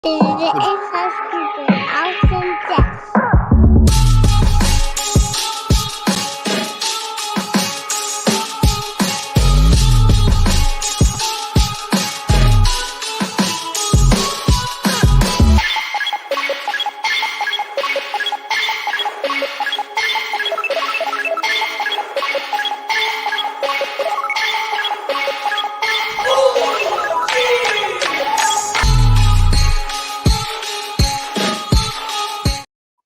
Dit is hartstikke awesome Jeff.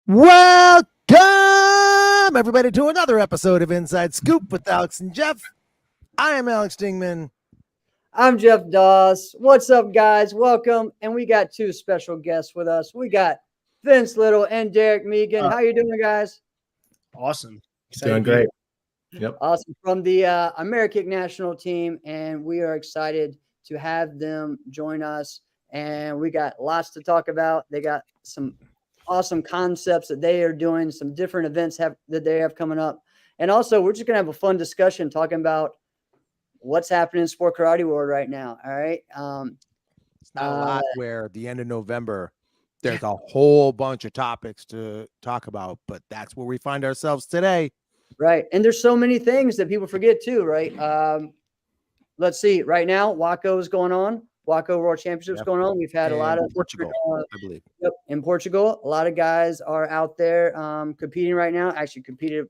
Welcome, everybody, to another episode of Inside Scoop with Alex and Jeff. I am Alex Dingman. I'm Jeff Dawes. What's up, guys? Welcome. And we got two special guests with us. We got Vince Little and Derek Meegan. How you doing, guys? Awesome. Doing great. Yep. Awesome. From the AmeriKick national team, and we are excited to have them join us. And we got lots to talk about. They got some awesome concepts that they are doing, some different events that they have coming up. And also, we're just going to have a fun discussion talking about what's happening in sport karate world right now. All right. It's not a lot where at the end of November, there's a whole bunch of topics to talk about, but that's where we find ourselves today. Right. And there's so many things that people forget too, right? Let's see. Right now, WACO is going on. WACO World Championships going on. We've had a lot of Portugal, I believe. Yep, in Portugal. A lot of guys are out there competing right now. Actually competed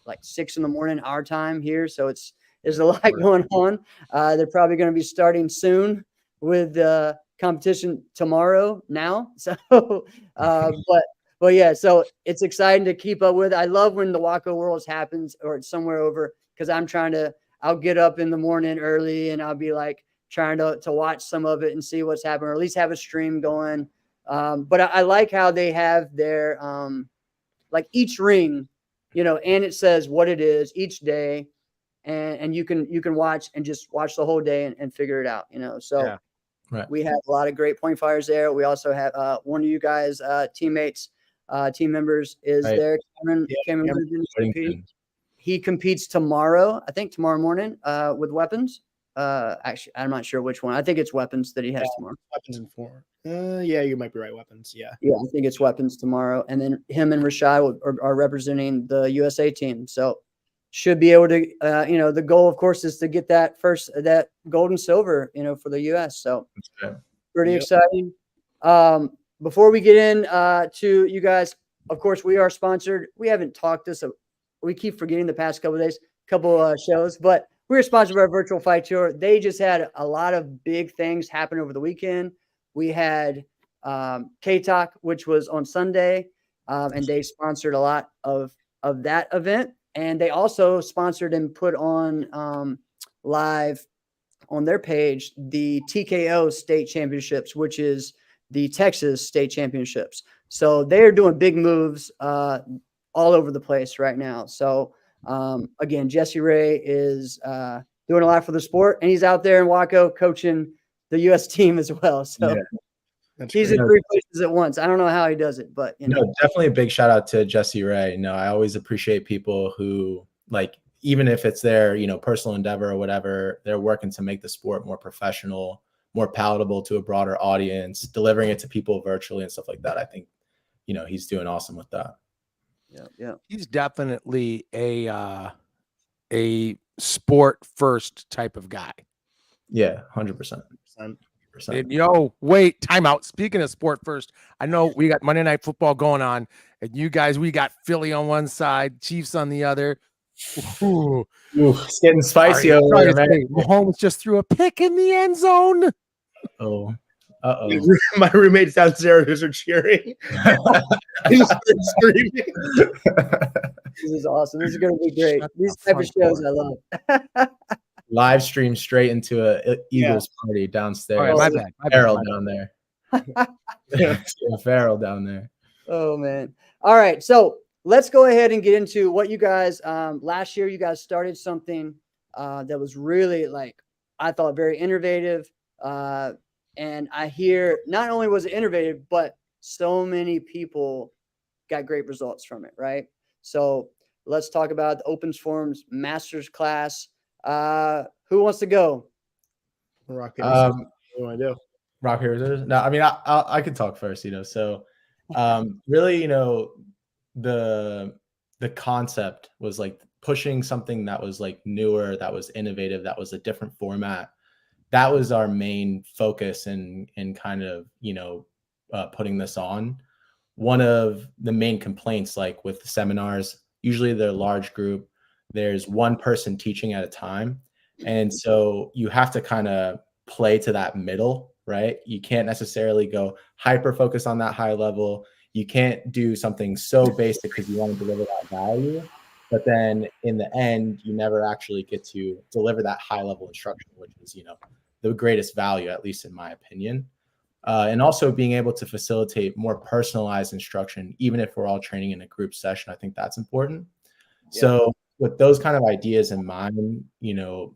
like 6 a.m. our time here. So there's a lot going on. They're probably going to be starting soon with competition tomorrow now. So, but yeah, so it's exciting to keep up with. I love when the WACO Worlds happens or it's somewhere over because I'll get up in the morning early and I'll be like trying to watch some of it and see what's happening or at least have a stream going. But I like how they have their like each ring, and it says what it is each day. And you can watch and just watch the whole day and figure it out, So Yeah, right. We have a lot of great point fires there. We also have one of you guys, teammates, team members is Right. there. Cameron Whittington. he competes tomorrow, I think tomorrow morning, with weapons. Actually, I'm not sure which one. I think it's weapons that he has tomorrow. Weapons and 4. Yeah, you might be right. Weapons. Yeah. Yeah, I think it's weapons tomorrow. And then him and Rashai are representing the USA team. So should be able to, the goal, of course, is to get that gold and silver, for the U.S. So pretty exciting. Before we get in to you guys, of course, we are sponsored. We haven't talked this. We keep forgetting the past couple of days, shows, but we were sponsored by Virtual Fight Tour. They just had a lot of big things happen over the weekend. We had K-Talk, which was on Sunday, and they sponsored a lot of that event. And they also sponsored and put on live on their page the TKO State Championships, which is the Texas State Championships. So they're doing big moves all over the place right now. So again, Jesse Ray is doing a lot for the sport, and he's out there in WACO coaching the U.S. team as well. So he's in 3 places at once. I don't know how he does it, but definitely a big shout out to Jesse Ray. I always appreciate people who, like, even if it's their personal endeavor or whatever, they're working to make the sport more professional, more palatable to a broader audience, delivering it to people virtually and stuff like that. I think he's doing awesome with that. Yeah. He's definitely a sport first type of guy. Yeah, 100%. And, wait, timeout. Speaking of sport first, I know we got Monday Night Football going on, and you guys, we got Philly on one side, Chiefs on the other. Ooh, it's getting spicy over there, man. Mahomes just threw a pick in the end zone. Oh. My roommates downstairs are cheering. I just started screaming. This is awesome. This is going to be great. These type of shows I love. Live stream straight into a Eagles party downstairs. All right, my bad. Farrell down there. Farrell down there. Oh man. All right. So let's go ahead and get into what you guys last year you guys started something that was really, I thought, very innovative. And I hear not only was it innovative, but so many people got great results from it, right? So let's talk about the Opens Forums Masters class. Who wants to go? What do you want to do? Rock, paper, scissors? No, I mean, I could talk first, so really, the concept was like pushing something that was like newer, that was innovative, that was a different format. That was our main focus in kind of, putting this on. One of the main complaints, like with the seminars, usually they're a large group. There's one person teaching at a time. And so you have to kind of play to that middle, right? You can't necessarily go hyper focus on that high level. You can't do something so basic because you want to deliver that value. But then in the end, you never actually get to deliver that high level instruction, which is, the greatest value, at least in my opinion. And also being able to facilitate more personalized instruction, even if we're all training in a group session, I think that's important. Yeah. So with those kind of ideas in mind,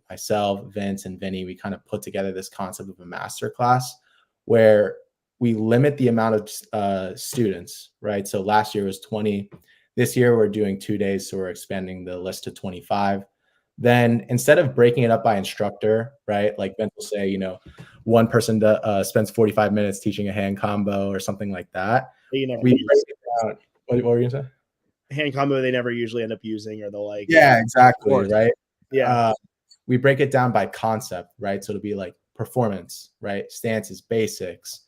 myself, Vince, and Vinny, we kind of put together this concept of a master class where we limit the amount of students, right? So last year was 20. This year we're doing 2 days, so we're expanding the list to 25. Then instead of breaking it up by instructor, right? Like Vince will say, one person spends 45 minutes teaching a hand combo or something like that. We break it down. What were you gonna say? Hand combo they never usually end up using, or they'll like. Yeah, exactly, right? Yeah. We break it down by concept, right? So it'll be like performance, right? Stances, basics,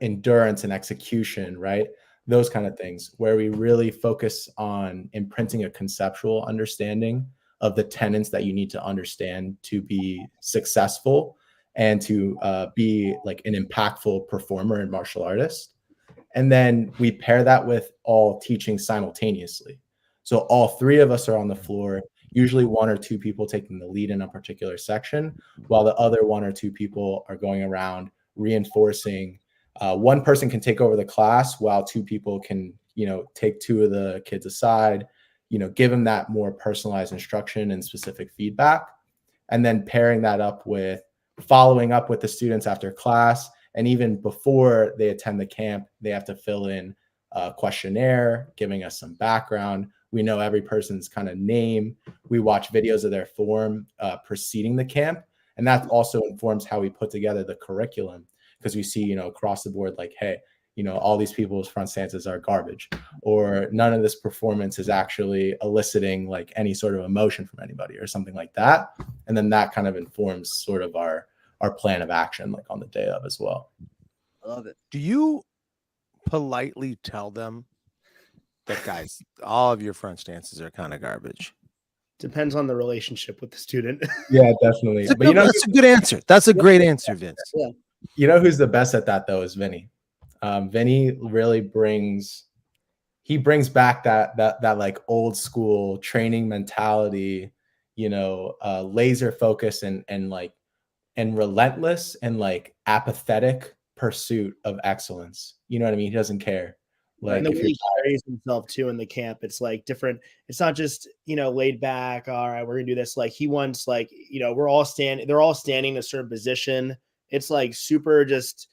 endurance and execution, right? Those kind of things where we really focus on imprinting a conceptual understanding of the tenets that you need to understand to be successful and to be like an impactful performer and martial artist. And then we pair that with all teaching simultaneously. So all three of us are on the floor, usually one or two people taking the lead in a particular section, while the other one or two people are going around reinforcing. One person can take over the class while two people can, take two of the kids aside, give them that more personalized instruction and specific feedback. And then pairing that up with following up with the students after class. And even before they attend the camp, they have to fill in a questionnaire, giving us some background. We know every person's kind of name. We watch videos of their form preceding the camp. And that also informs how we put together the curriculum, because we see, across the board, like, hey, all these people's front stances are garbage, or none of this performance is actually eliciting like any sort of emotion from anybody or something like that. And then that kind of informs sort of our plan of action, like on the day of as well. I love it. Do you politely tell them that, guys, all of your front stances are kind of garbage? Depends on the relationship with the student. Yeah, definitely. But that's a good answer. That's a great answer, Vince. Yeah. You know who's the best at that though is Vinny. Vinny really brings back that like old school training mentality, laser focus and relentless and like apathetic pursuit of excellence. You know what I mean? He doesn't care. Like, and the way he carries himself too in the camp, it's like different. It's not just, laid back. All right, we're gonna do this. Like he wants, like, they're all standing in a certain position. It's like super, just,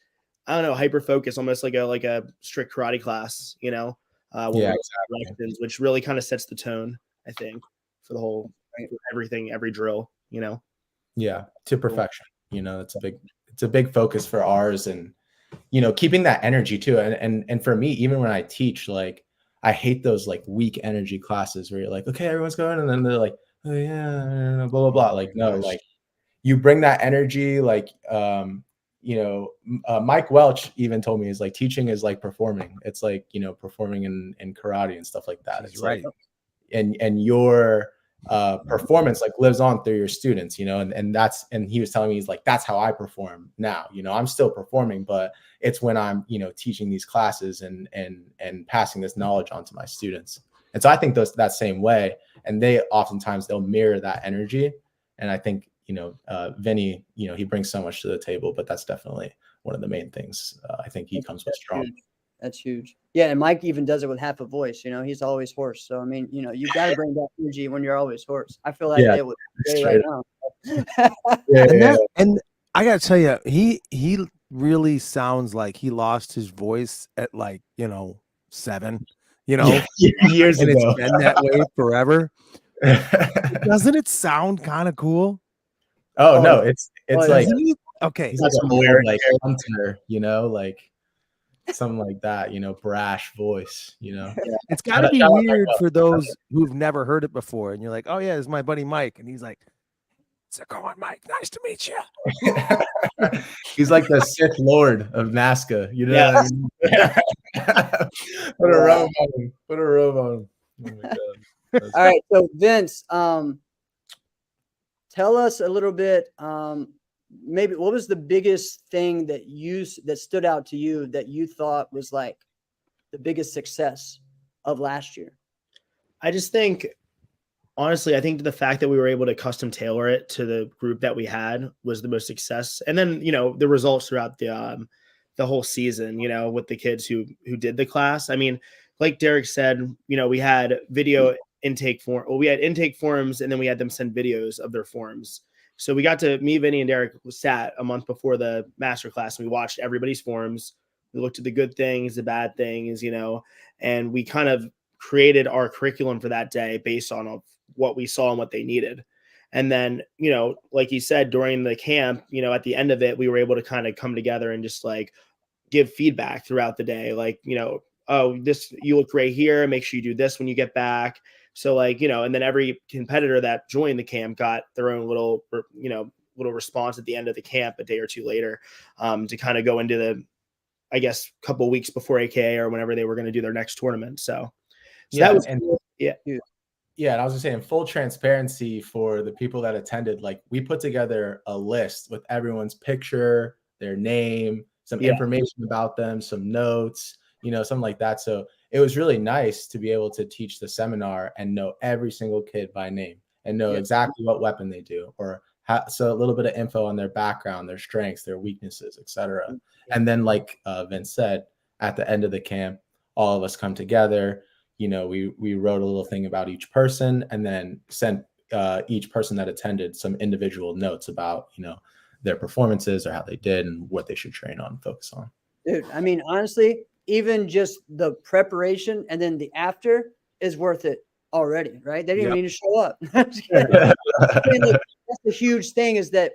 I don't know, hyper focus, almost like a strict karate class, yeah, exactly. which really kind of sets the tone, I think, for the whole everything, every drill, Yeah, to perfection. It's a big focus for ours, and keeping that energy too. And for me, even when I teach, like I hate those like weak energy classes where you're like, okay, everyone's going, and then they're like, oh yeah, blah blah blah. Like no, like you bring that energy. Like Mike Welch even told me is like teaching is like performing. It's like performing in karate and stuff like that. It's right. Like, and your performance like lives on through your students, and he was telling me, he's like, that's how I perform now. I'm still performing, but it's when I'm teaching these classes and passing this knowledge on to my students. And so I think that same way, and they oftentimes they'll mirror that energy. And I think Vinny, he brings so much to the table, but that's definitely one of the main things I think he comes with strong. Huge. That's huge. Yeah, and Mike even does it with half a voice. He's always hoarse. So I mean, you've got to bring that energy when you're always hoarse. I feel like it with Jay right now. And I gotta tell you, he really sounds like he lost his voice at 7. Years and ago. It's been that way forever. Doesn't it sound kind of cool? Oh no, it's like Okay. He's like That's a hilarious. like hunter, you know, like something like that, you know, brash voice, you know. It's got to be Shout out weird Michael. for those who've never heard it before. And you're like, oh, yeah, this is my buddy Mike. And he's like, "How's it going, Mike? Nice to meet you." He's like the Sith Lord of Nazca, you know. Yes. What I mean? Put a robe on him. Put a robe on him. Oh my God. That's All right, so Vince, tell us a little bit. Maybe what was the biggest thing that stood out to you that you thought was like the biggest success of last year? I just think, honestly, I think the fact that we were able to custom tailor it to the group that we had was the most success. And then, you know, the results throughout the whole season, you know, with the kids who did the class. I mean, like Derek said, you know, we had video intake form. Well, we had intake forms, and then we had them send videos of their forms. So we got to, me, Vinny, and Derek sat a month before the master class, and we watched everybody's forms. We looked at the good things, the bad things, you know, and we kind of created our curriculum for that day based on what we saw and what they needed. And then, you know, like you said, during the camp, you know, at the end of it, we were able to kind of come together and just like give feedback throughout the day. Like, you know, oh, this, you look great here. Make sure you do this when you get back. So like, you know, and then every competitor that joined the camp got their own little, you know, little response at the end of the camp a day or two later, to kind of go into the, I guess, couple of weeks before AKA or whenever they were going to do their next tournament. So yeah, that was, and yeah. Yeah, and I was just saying, full transparency for the people that attended, like we put together a list with everyone's picture, their name, some information about them, some notes, you know, something like that. So it was really nice to be able to teach the seminar and know every single kid by name and know exactly what weapon they do, or so a little bit of info on their background, their strengths, their weaknesses, etc. And then, like Vince said, at the end of the camp, all of us come together. You know, we wrote a little thing about each person, and then sent each person that attended some individual notes about, you know, their performances or how they did and what they should train on and focus on. Dude, I mean, honestly, even just the preparation and then the after is worth it already, right? They didn't even need to show up. I mean, like, that's the huge thing, is that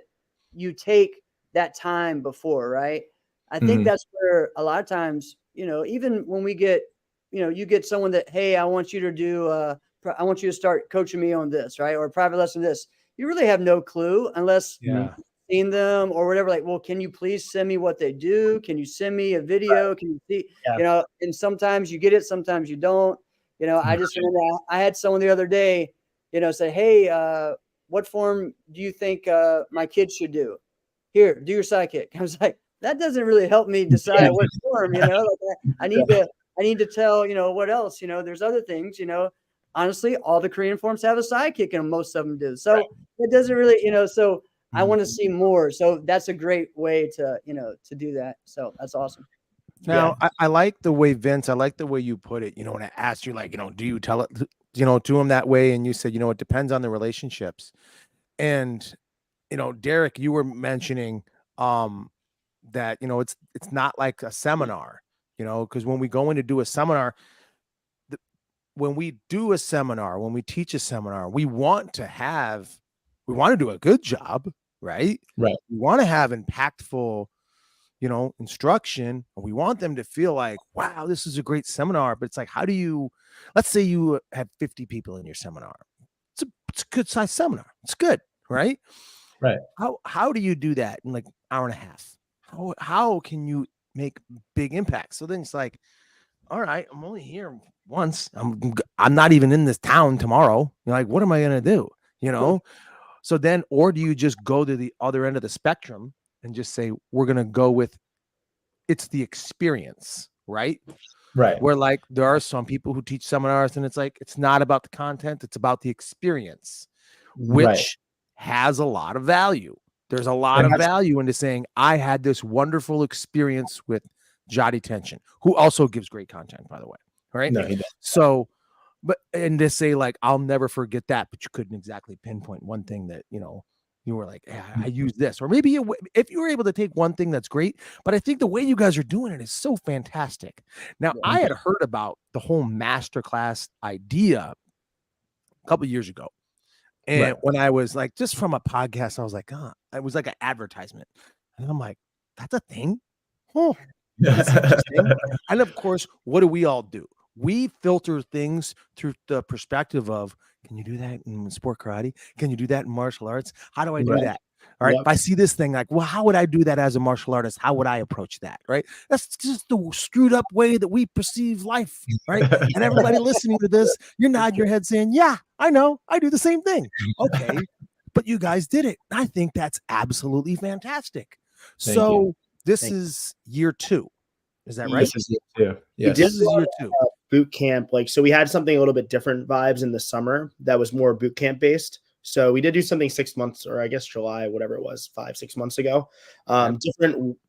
you take that time before, right? I think that's where a lot of times, you know, even when we get, you know, you get someone that, hey, I want you to do, I want you to start coaching me on this, right? Or a private lesson this. You really have no clue unless you've seen them or whatever. Like, well, can you please send me what they do? Can you send me a video? Can you see, you know, and sometimes you get it, sometimes you don't. You know, I just remember I had someone the other day, you know, say, hey, what form do you think my kids should do? Here, do your side kick. I was like, that doesn't really help me decide what form, you know, like I need to tell, you know, what else, you know, there's other things, you know, honestly, all the Korean forms have a side kick and most of them do. So it doesn't really, you know, so I want to see more. So that's a great way to, you know, to do that. So that's awesome. Now, I like the way, Vince, I like the way you put it, you know, when I asked you, like, you know, do you tell it, you know, to him that way? And you said, you know, it depends on the relationships. And, you know, Derek, you were mentioning that, you know, it's not like a seminar, you know, because when we go in to do a seminar, when we do a seminar, when we teach a seminar, we want to do a good job, right? Right. We want to have impactful, you know, instruction. And we want them to feel like, wow, this is a great seminar. But it's like, how do you, let's say you have 50 people in your seminar. It's a good size seminar. It's good, right? Right. How do you do that in like an hour and a half? How can you make big impacts? So then it's like, all right, I'm only here once. I'm not even in this town tomorrow. You're like, what am I gonna do? You know? So then, or do you just go to the other end of the spectrum and just say, we're gonna go with it's the experience, right? Right. Where like there are some people who teach seminars and it's like it's not about the content, it's about the experience, which has a lot of value. There's a lot of value into saying, I had this wonderful experience with Jotty Tension, who also gives great content, by the way. Right. No, he does. So, but and to say, like, I'll never forget that, but you couldn't exactly pinpoint one thing that, you know, you were like, yeah, I use this. Or maybe if you were able to take one thing, that's great. But I think the way you guys are doing it is so fantastic. Now, I had heard about the whole masterclass idea a couple of years ago. And when I was like, just from a podcast, I was like, it was like an advertisement. And I'm like, that's a thing? Oh, that's interesting. And of course, what do we all do? We filter things through the perspective of, can you do that in sport karate? Can you do that in martial arts? How do I do Right. that? All right. Yep. If I see this thing, like, well, how would I do that as a martial artist? How would I approach that? Right. That's just the screwed up way that we perceive life. Right. And everybody listening to this, you're nodding your head saying, yeah, I know. I do the same thing. Okay. But you guys did it. I think that's absolutely fantastic. Thank you. So this Thank you. is year 2. Is that right? This is it too. Yes. did This is year 2. boot camp, like, so we had something a little bit different vibes in the summer that was more boot camp based. So we did do something 6 months, or I guess July, whatever it was, 5-6 months ago.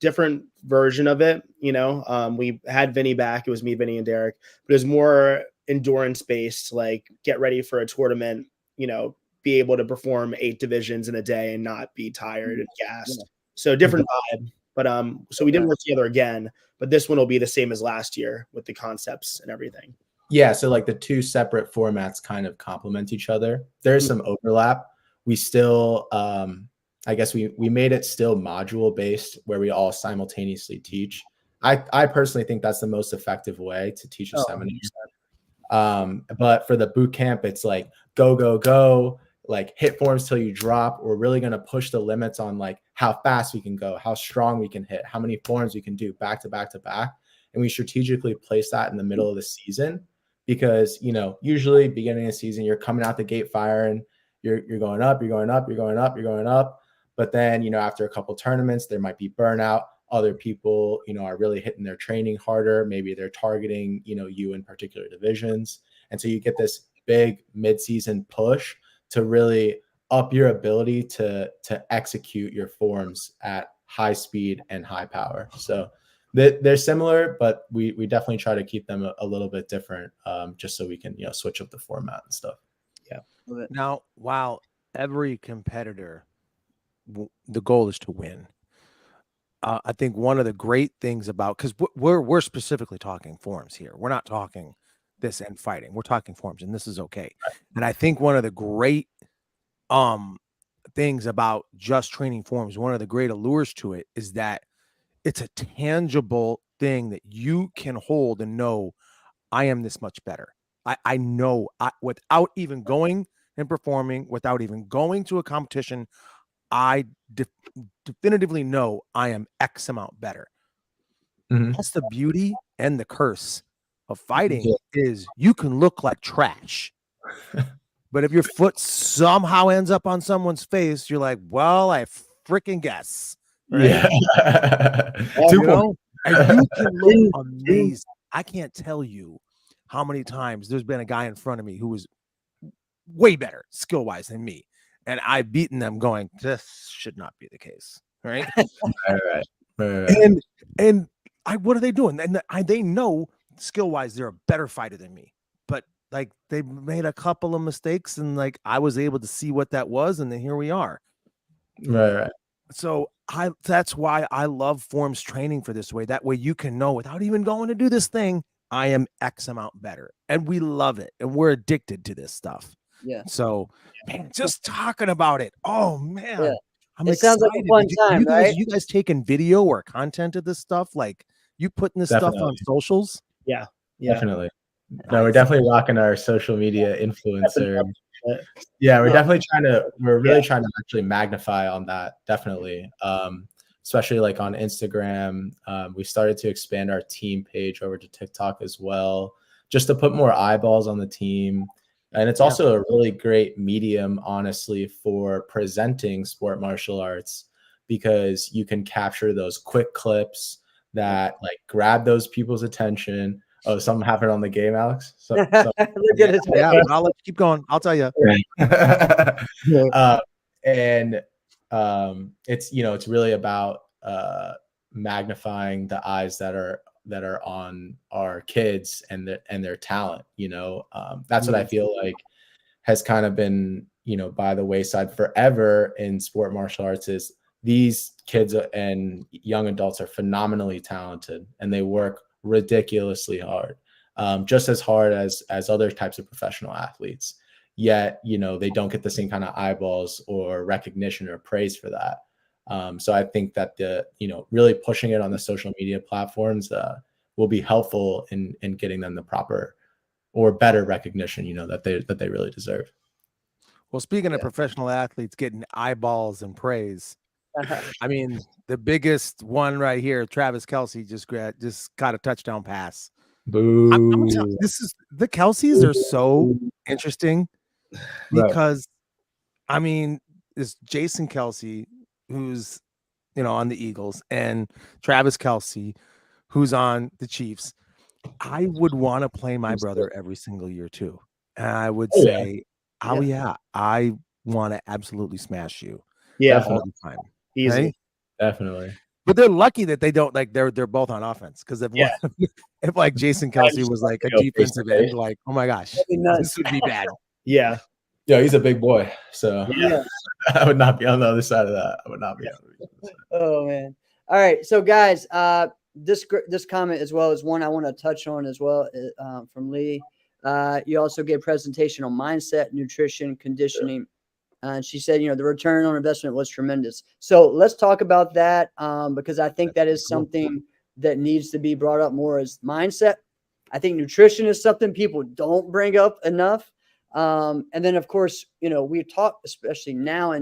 Different version of it. You know, we had Vinny back. It was me, Vinny, and Derek, but it was more endurance based, like get ready for a tournament, you know, be able to perform 8 divisions in a day and not be tired and gassed. Yeah. So different vibe. But so we did work together again, but this one will be the same as last year with the concepts and everything. Yeah, so like the 2 separate formats kind of complement each other. There's some overlap. We still, I guess we made it still module based, where we all simultaneously teach. I personally think that's the most effective way to teach a seminar. But for the boot camp, it's like go, go, go, like hit forms till you drop. We're really going to push the limits on like how fast we can go, how strong we can hit, how many forms we can do back to back to back. And we strategically place that in the middle of the season, because, you know, usually beginning of the season, you're coming out the gate firing, you're going up, you're going up, you're going up, you're going up. But then, you know, after a couple tournaments, there might be burnout. Other people, you know, are really hitting their training harder. Maybe they're targeting, you know, you in particular divisions. And so you get this big mid-season push to really up your ability to execute your forms at high speed and high power. So they're similar, but we definitely try to keep them a little bit different, just so we can, you know, switch up the format and stuff. Yeah. Now, while every competitor, the goal is to win. I think one of the great things about, because we're specifically talking forms here. We're not talking this and fighting. We're talking forms, and this is okay. And I think one of the great things about just training forms, one of the great allures to it, is that it's a tangible thing that you can hold and know, I am this much better. I know, without even going and performing, without even going to a competition, I definitively know I am X amount better. That's the beauty and the curse of fighting, is you can look like trash. But if your foot somehow ends up on someone's face, you're like, well, I freaking guess. Right? Yeah. You know? And you can look amazing. I can't tell you how many times there's been a guy in front of me who was way better skill-wise than me, and I've beaten them going, this should not be the case. Right. Right. And what are they doing? And they know skill-wise they're a better fighter than me, but like they made a couple of mistakes, and like I was able to see what that was, and then here we are. Right. So that's why I love forms training for this way. That way you can know, without even going to do this thing, I am X amount better. And we love it. And we're addicted to this stuff. Yeah. So, man, just talking about it. Oh man. Yeah. I'm It excited. sounds like a fun time, right? You guys taking video or content of this stuff? Like, you putting this stuff on socials? Yeah. Definitely. No, we're definitely rocking our social media influencer. Yeah, we're really trying to actually magnify on that. Definitely. Especially like on Instagram. We started to expand our team page over to TikTok as well, just to put more eyeballs on the team. And it's also a really great medium, honestly, for presenting sport martial arts, because you can capture those quick clips that like grab those people's attention. Oh, something happened on the game, Alex? Look at his Yeah, but I'll let you keep going. I'll tell you. It's, you know, it's really about magnifying the eyes that are on our kids and their talent. You know, that's what I feel like has kind of been, you know, by the wayside forever in sport martial arts, is these kids and young adults are phenomenally talented, and they work ridiculously hard, just as hard as other types of professional athletes. Yet, you know, they don't get the same kind of eyeballs or recognition or praise for that. So I think that really pushing it on the social media platforms will be helpful in getting them the proper or better recognition, that they really deserve. Well, speaking of professional athletes getting eyeballs and praise, I mean, the biggest one right here, Travis Kelce just got a touchdown pass. Boo. The Kelceys are so interesting because, I mean, it's Jason Kelce, who's, on the Eagles, and Travis Kelce, who's on the Chiefs. I would want to play my brother every single year too. And I would say, yeah, I want to absolutely smash you. Yeah, all the time. easy. Right? Definitely. But they're lucky that they don't they're both on offense, because if if like Jason Kelce was like a defensive end, like, oh my gosh, this would be bad. Yeah. Yeah, he's a big boy. So Yeah. I would not be on the other side of that. I would not be on the other side. Oh man. All right. So guys, this comment as well is one I want to touch on as well, from Lee. You also gave a presentation on mindset, nutrition, conditioning. And she said, the return on investment was tremendous. So let's talk about that, because I think that is something that needs to be brought up more as mindset. I think nutrition is something people don't bring up enough. And then, of course, we talk, especially now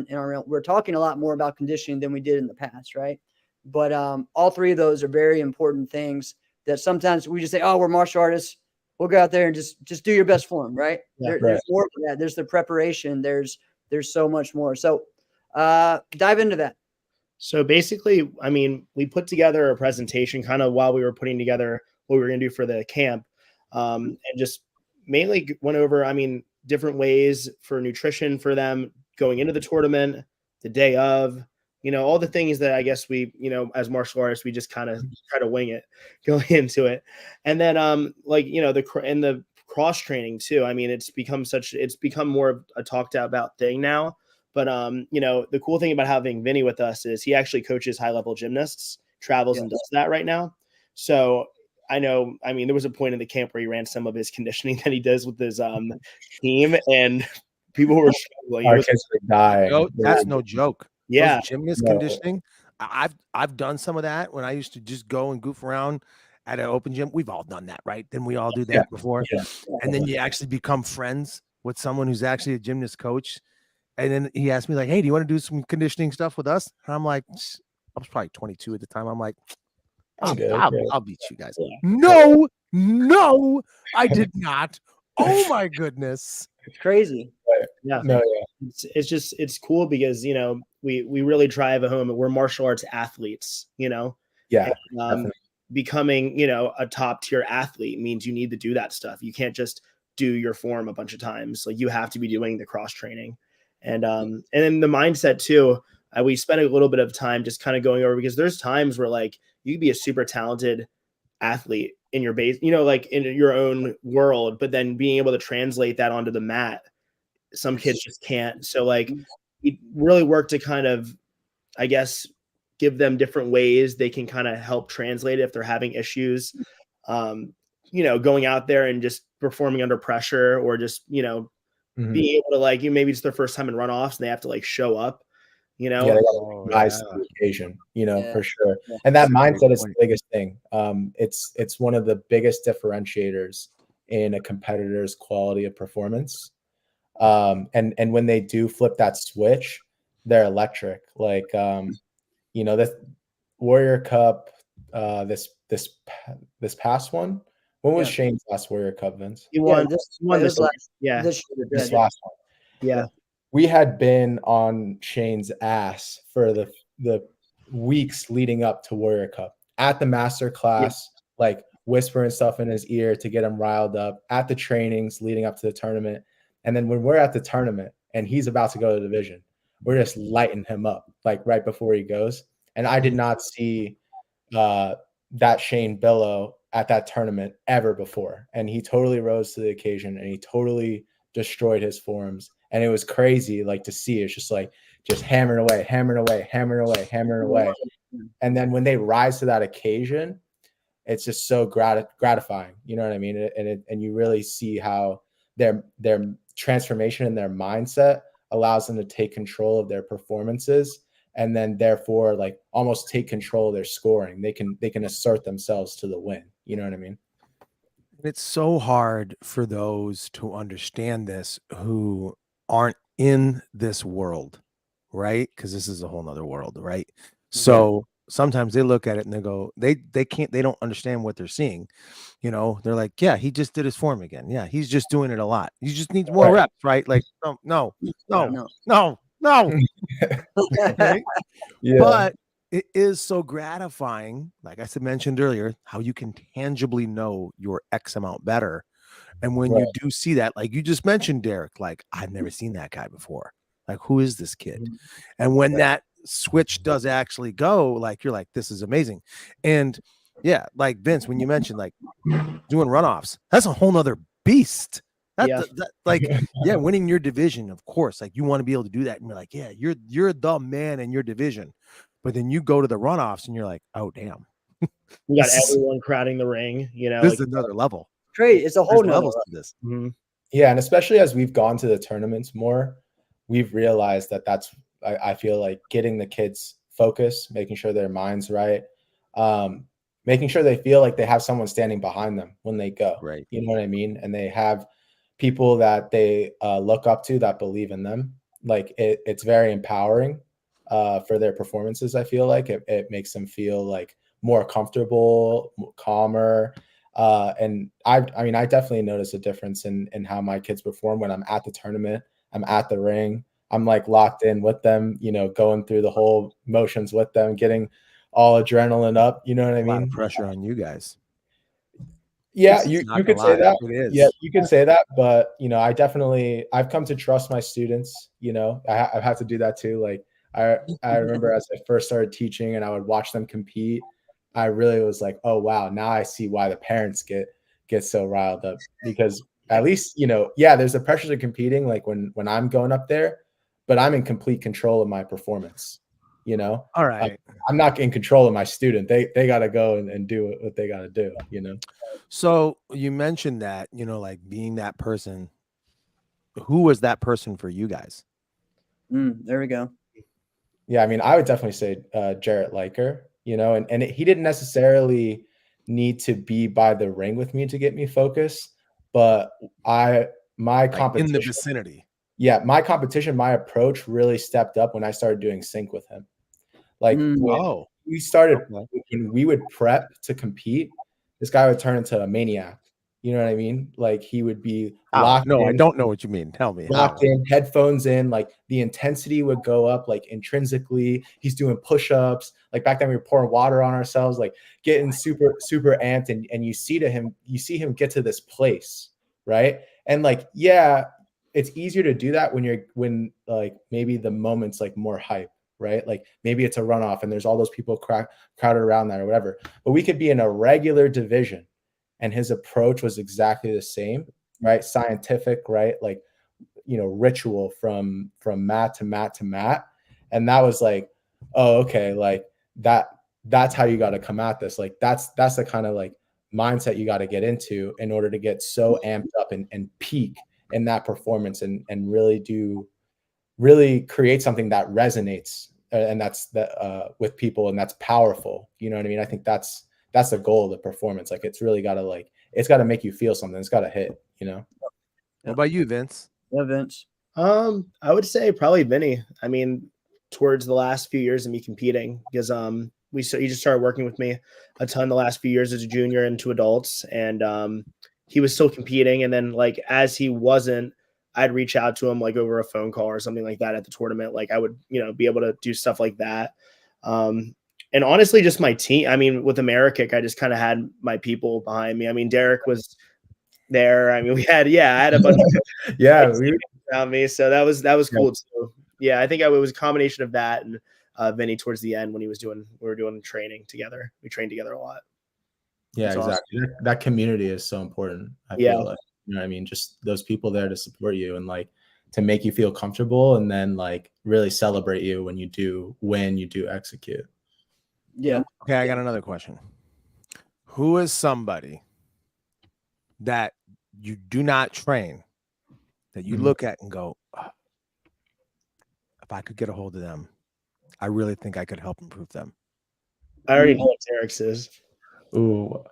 we're talking a lot more about conditioning than we did in the past, right? But all three of those are very important things that sometimes we just say, oh, we're martial artists. We'll go out there and just do your best form, right? Yeah, There's more to that. There's the preparation. There's so much more. So dive into that. So basically, I mean, we put together a presentation kind of while we were putting together what we were going to do for the camp, and just mainly went over, I mean, different ways for nutrition for them going into the tournament, the day of, all the things that I guess we, as martial artists, we just kind of try to wing it going into it. And then, the cross training too. I mean, it's become more of a talked about thing now. But, the cool thing about having Vinny with us is he actually coaches high level gymnasts, travels and does that right now. So I know, I mean, there was a point in the camp where he ran some of his conditioning that he does with his team, and people were struggling. Our kids would die. That's no joke. Yeah. Those gymnast conditioning. I've done some of that when I used to just go and goof around at an open gym. We've all done that, right? Then we all do that before. Yeah. And then you actually become friends with someone who's actually a gymnast coach. And then he asked me, like, hey, do you want to do some conditioning stuff with us? And I'm like, I was probably 22 at the time. I'm like, I'll beat you guys. Yeah. No, I did not. Oh my goodness. It's crazy. Yeah. No, yeah. It's cool because, we really drive home. We're martial arts athletes, Yeah. And, becoming, a top tier athlete means you need to do that stuff. You can't just do your form a bunch of times. Like, you have to be doing the cross training. And then the mindset too, we spent a little bit of time just kind of going over, because there's times where like you could be a super talented athlete in your base, like in your own world, but then being able to translate that onto the mat, some kids just can't. So like we really work to kind of, I guess, give them different ways they can kind of help translate it if they're having issues, going out there and just performing under pressure, or just, being able to, like, maybe it's their first time in runoffs and they have to like show up, they got to rise to the occasion, for sure. And that mindset is the biggest thing. It's one of the biggest differentiators in a competitor's quality of performance. And when they do flip that switch, they're electric. Like, this Warrior Cup, this past one. When was Shane's last Warrior Cup, Vince? He won this last one. Yeah. We had been on Shane's ass for the weeks leading up to Warrior Cup, at the master class, like whispering stuff in his ear to get him riled up, at the trainings leading up to the tournament. And then when we're at the tournament and he's about to go to the division, we're just lighting him up, like right before he goes. And I did not see that Shane Billow at that tournament ever before. And he totally rose to the occasion and he totally destroyed his forms. And it was crazy, like, to see. It's just like, just hammering away. And then when they rise to that occasion, it's just so gratifying. You know what I mean? And you really see how their transformation in their mindset allows them to take control of their performances and then therefore like almost take control of their scoring. They can assert themselves to the win. You know what I mean? It's so hard for those to understand this who aren't in this world, right? Because this is a whole nother world, right? So sometimes they look at it and they go, they don't understand what they're seeing. You know, they're like, yeah, he just did his form again. Yeah, he's just doing it a lot. He just needs more reps, right? Like, no. Right? Yeah. But it is so gratifying, like I mentioned earlier, how you can tangibly know your X amount better. And when you do see that, like you just mentioned, Derek, like I've never seen that guy before. Like, who is this kid? And when that switch does actually go, like you're like, this is amazing. And yeah, like Vince, when you mentioned like doing runoffs, that's a whole nother beast. Like, yeah, winning your division, of course, like you want to be able to do that. And you're like, yeah, you're the man in your division. But then you go to the runoffs and you're like, oh, damn. You got everyone crowding the ring, you know. This is another level. Great. It's a whole There's nother levels to this. Yeah, and especially as we've gone to the tournaments more, we've realized that that's I feel like getting the kids focused, making sure their mind's right, making sure they feel like they have someone standing behind them when they go. Right. You know what I mean? And they have people that they look up to that believe in them. Like it's very empowering for their performances. I feel like it makes them feel like more comfortable, calmer. And I mean, I definitely notice a difference in how my kids perform when I'm at the tournament, I'm at the ring, I'm like locked in with them, you know, going through the whole motions with them, getting all adrenaline up. You know what I A lot mean? of pressure on you guys. Yeah, It's you not could gonna say lie, that. it is. Yeah, you could say that. But you know, I've come to trust my students. You know, I've had to do that too. Like I remember as I first started teaching and I would watch them compete, I really was like, oh wow, now I see why the parents get so riled up, because at least, you know, yeah, there's the pressures of competing like when I'm going up there, but I'm in complete control of my performance. You know, All right. I'm not in control of my student. They got to go and do what they got to do. You know. So you mentioned that, you know, like being that person. Who was that person for you guys? There we go. Yeah, I mean, I would definitely say Jarrett Liker, you know, and he didn't necessarily need to be by the ring with me to get me focused, but my Like competition, in the vicinity. yeah, my competition, my approach really stepped up when I started doing sync with him. Like when we started, when we would prep to compete, this guy would turn into a maniac. You know what I mean? Like he would be locked No, in. I don't know what you mean. Tell me. Locked in, headphones in, like the intensity would go up like intrinsically. He's doing push-ups. Like back then we were pouring water on ourselves, like getting super amped, and you see him get to this place, right? And like, yeah, it's easier to do that when like maybe the moment's like more hype, right? Like maybe it's a runoff and there's all those people crowded around that or whatever. But we could be in a regular division and his approach was exactly the same, right? Scientific, right? Like, you know, ritual from mat to mat to mat. And that was like, oh, okay, like that's how you got to come at this. Like that's the kind of like mindset you got to get into in order to get so amped up and peak in that performance and really create something that resonates and that's with people, and that's powerful. You know what I mean? I think that's the goal of the performance. Like it's really got to it's got to make you feel something. It's got to hit, you know? What about you, Vince? Yeah, Vince. I would say probably Vinny. I mean, towards the last few years of me competing, because he just started working with me a ton the last few years as a junior into adults, and he was still competing. And then like as he wasn't, I'd reach out to him like over a phone call or something like that at the tournament. Like I would, you know, be able to do stuff like that. And honestly, just my team. I mean, with AmeriKick, I just kind of had my people behind me. I mean, Derek was there. I mean, I had a bunch of around me, so that was cool too. Yeah, I think it was a combination of that and Vinny towards the end when we were doing training together. We trained together a lot. Yeah, That's exactly. awesome. That community is so important. I feel like, you know what I mean? Just those people there to support you and like to make you feel comfortable and then like really celebrate you when you do execute. Yeah. Okay, I got another question. Who is somebody that you do not train that you look at and go, "Oh, if I could get a hold of them, I really think I could help improve them. I already know what Derek's is. Ooh.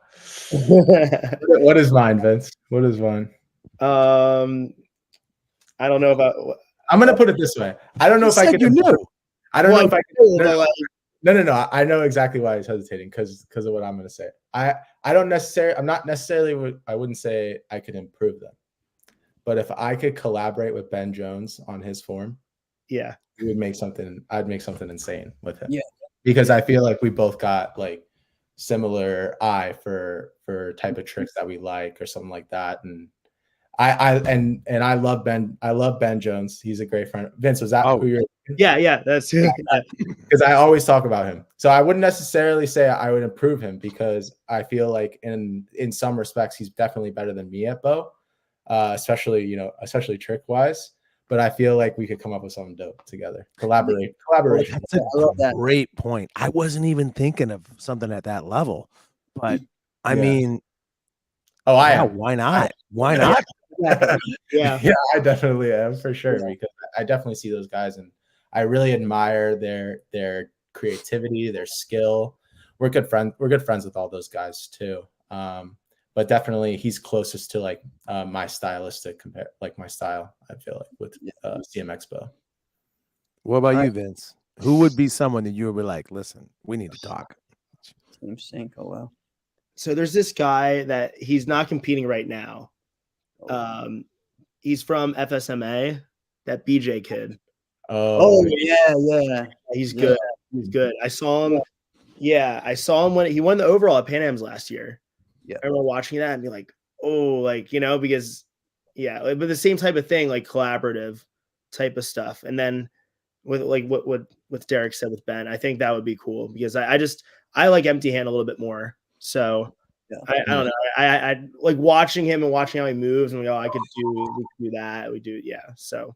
What is mine, Vince? What is mine? I don't know about. I'm gonna put it this way. I don't know if I said can. you knew. I don't know if I can. But like, No. I know exactly why he's hesitating because of what I'm gonna say. I don't necessarily. I'm not necessarily. I wouldn't say I could improve them, but if I could collaborate with Ben Jones on his form, yeah, we would make something. I'd make something insane with him. Yeah. Because I feel like we both got like similar eye for type of tricks that we like or something like that. And I love Ben. I love Ben Jones. He's a great friend. Vince, was that who you're? yeah. That's Because I always talk about him. So I wouldn't necessarily say I would improve him because I feel like in some respects he's definitely better than me at bow, especially trick wise. But I feel like we could come up with something dope together. Collaboration. That's a great point. I wasn't even thinking of something at that level, but I mean, why not? Why not? yeah. I definitely am for sure because I definitely see those guys and I really admire their creativity, their skill. We're good friends with all those guys too. But definitely he's closest to like my stylistic my style, I feel like with CMX bow. What about you, Vince? Who would be someone that you would be like, listen, we need to talk? Team Sync. Oh wow. So there's this guy that he's not competing right now. He's from FSMA, that BJ kid. Oh yeah. He's good. He's good. I saw him. Yeah, I saw him when he won the overall at Pan Am's last year. Yeah. I remember watching that and be like, oh, like, because but the same type of thing, like collaborative type of stuff. And then with like what Derek said with Ben, I think that would be cool because I like empty hand a little bit more. So I don't know. I like watching him and watching how he moves and we could do that. We do. Yeah. So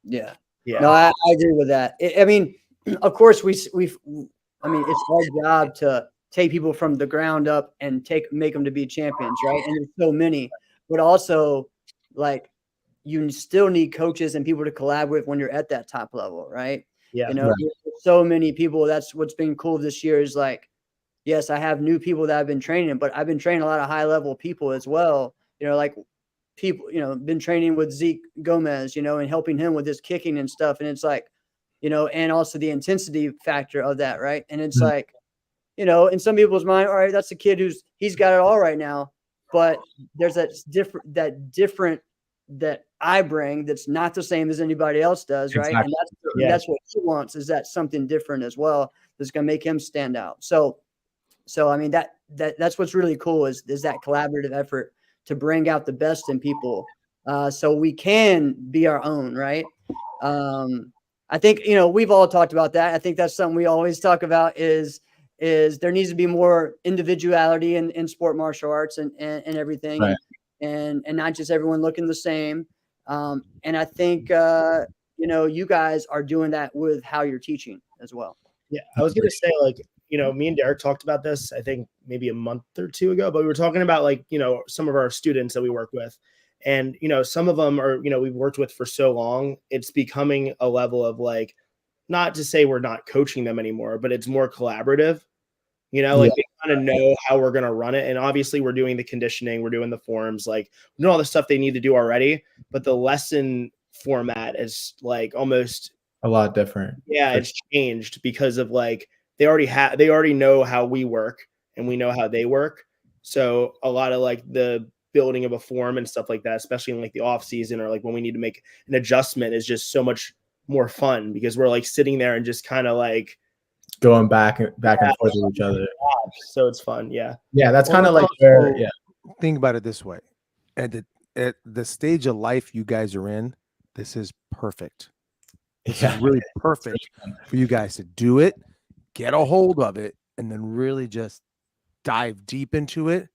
yeah. Yeah. No, I agree with that. I mean, of course it's our job to take people from the ground up and make them to be champions, right? And there's so many, but also like you still need coaches and people to collab with when you're at that top level, right? Yeah. There's so many people. That's what's been cool this year is like, yes, I have new people that I've been training, but I've been training a lot of high level people as well. Like people, been training with Zeke Gomez, and helping him with his kicking and stuff. And it's like, and also the intensity factor of that. Right. And it's like, in some people's mind, all right, that's a kid he's got it all right now, but there's that different that I bring that's not the same as anybody else does. Right. Exactly. And that's what he wants is that something different as well. That's going to make him stand out. So I mean, that's what's really cool is that collaborative effort to bring out the best in people, so we can be our own, right? I think we've all talked about that. I think that's something we always talk about is there needs to be more individuality in sport martial arts and everything, right. and not just everyone looking the same. And I think you guys are doing that with how you're teaching as well. Yeah, I was gonna say like. Me and Derek talked about this, I think maybe a month or two ago, but we were talking about like, some of our students that we work with and, some of them are, we've worked with for so long, it's becoming a level of like, not to say we're not coaching them anymore, but it's more collaborative, they kind of know how we're going to run it. And obviously we're doing the conditioning, we're doing the forms, like we know all the stuff they need to do already, but the lesson format is like almost a lot different. Yeah. It's changed because of like, they already know how we work and we know how they work. So a lot of like the building of a form and stuff like that, especially in like the off season or like when we need to make an adjustment is just so much more fun because we're like sitting there and just kind of like going back and forth with each other. So it's fun. Yeah. Yeah. That's kind of like where, think about it this way. At the stage of life you guys are in, this is perfect. This is really perfect for you guys to do it, get a hold of it, and then really just dive deep into it.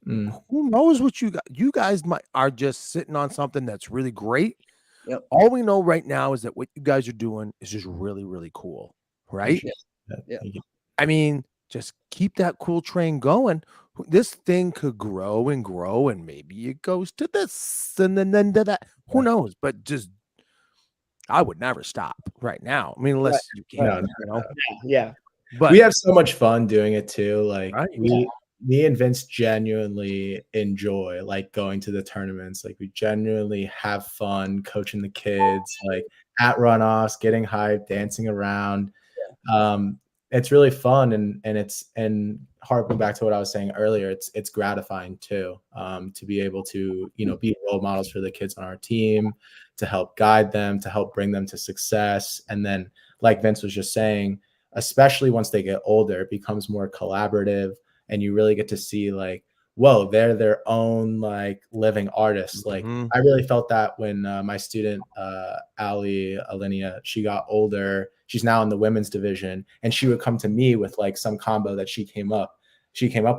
Who knows what you guys are just sitting on something that's really great. Yep. All we know right now is that what you guys are doing is just really, really cool, right? Yeah. I mean, just keep that cool train going. This thing could grow and grow, and maybe it goes to this and then to that. Who knows? But just I would never stop right now. I mean, unless you can, No, you know. Yeah. But we have so much fun doing it too. Like Right. me and Vince genuinely enjoy like going to the tournaments. Like we genuinely have fun coaching the kids, like at runoffs, getting hyped, dancing around. It's really fun, and harping back to what I was saying earlier, it's gratifying too, to be able to, you know, be role models for the kids on our team, to help guide them, to help bring them to success. And then, like Vince was just saying, especially once they get older, it becomes more collaborative, and you really get to see like, whoa, they're their own like living artists. Like Mhm. I really felt that when my student Ali Alinea, she got older. She's now in the women's division, and she would come to me with like some combo that she came up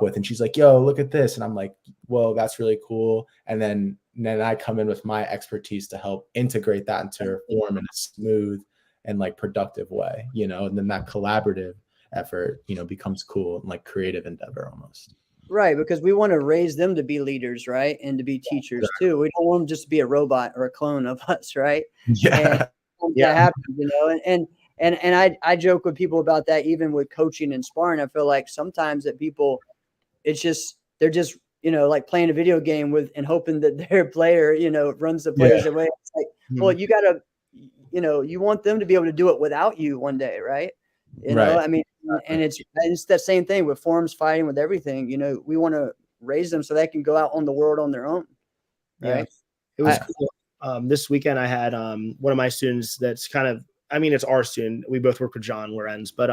with, and she's like, yo, look at this. And I'm like, whoa, that's really cool. And then I come in with my expertise to help integrate that into her form in a smooth and like productive way, you know. And then that collaborative effort, you know, becomes cool and like creative endeavor almost. Right, because we want to raise them to be leaders, right, and to be teachers too. We don't want them just to be a robot or a clone of us, right? Yeah. And that happens, you know. And I joke with people about that, even with coaching and sparring. I feel like sometimes that people, it's just they're just, you know, like playing a video game with and hoping that their player, you know, runs the players away. It's like, well, you gotta, you know, you want them to be able to do it without you one day, right? You know, I mean, and it's that same thing with forms fighting, with everything. You know, we want to raise them so they can go out on the world on their own, right? It was cool. This weekend I had one of my students that's kind of, I mean, it's our student. We both work with John Lorenz, but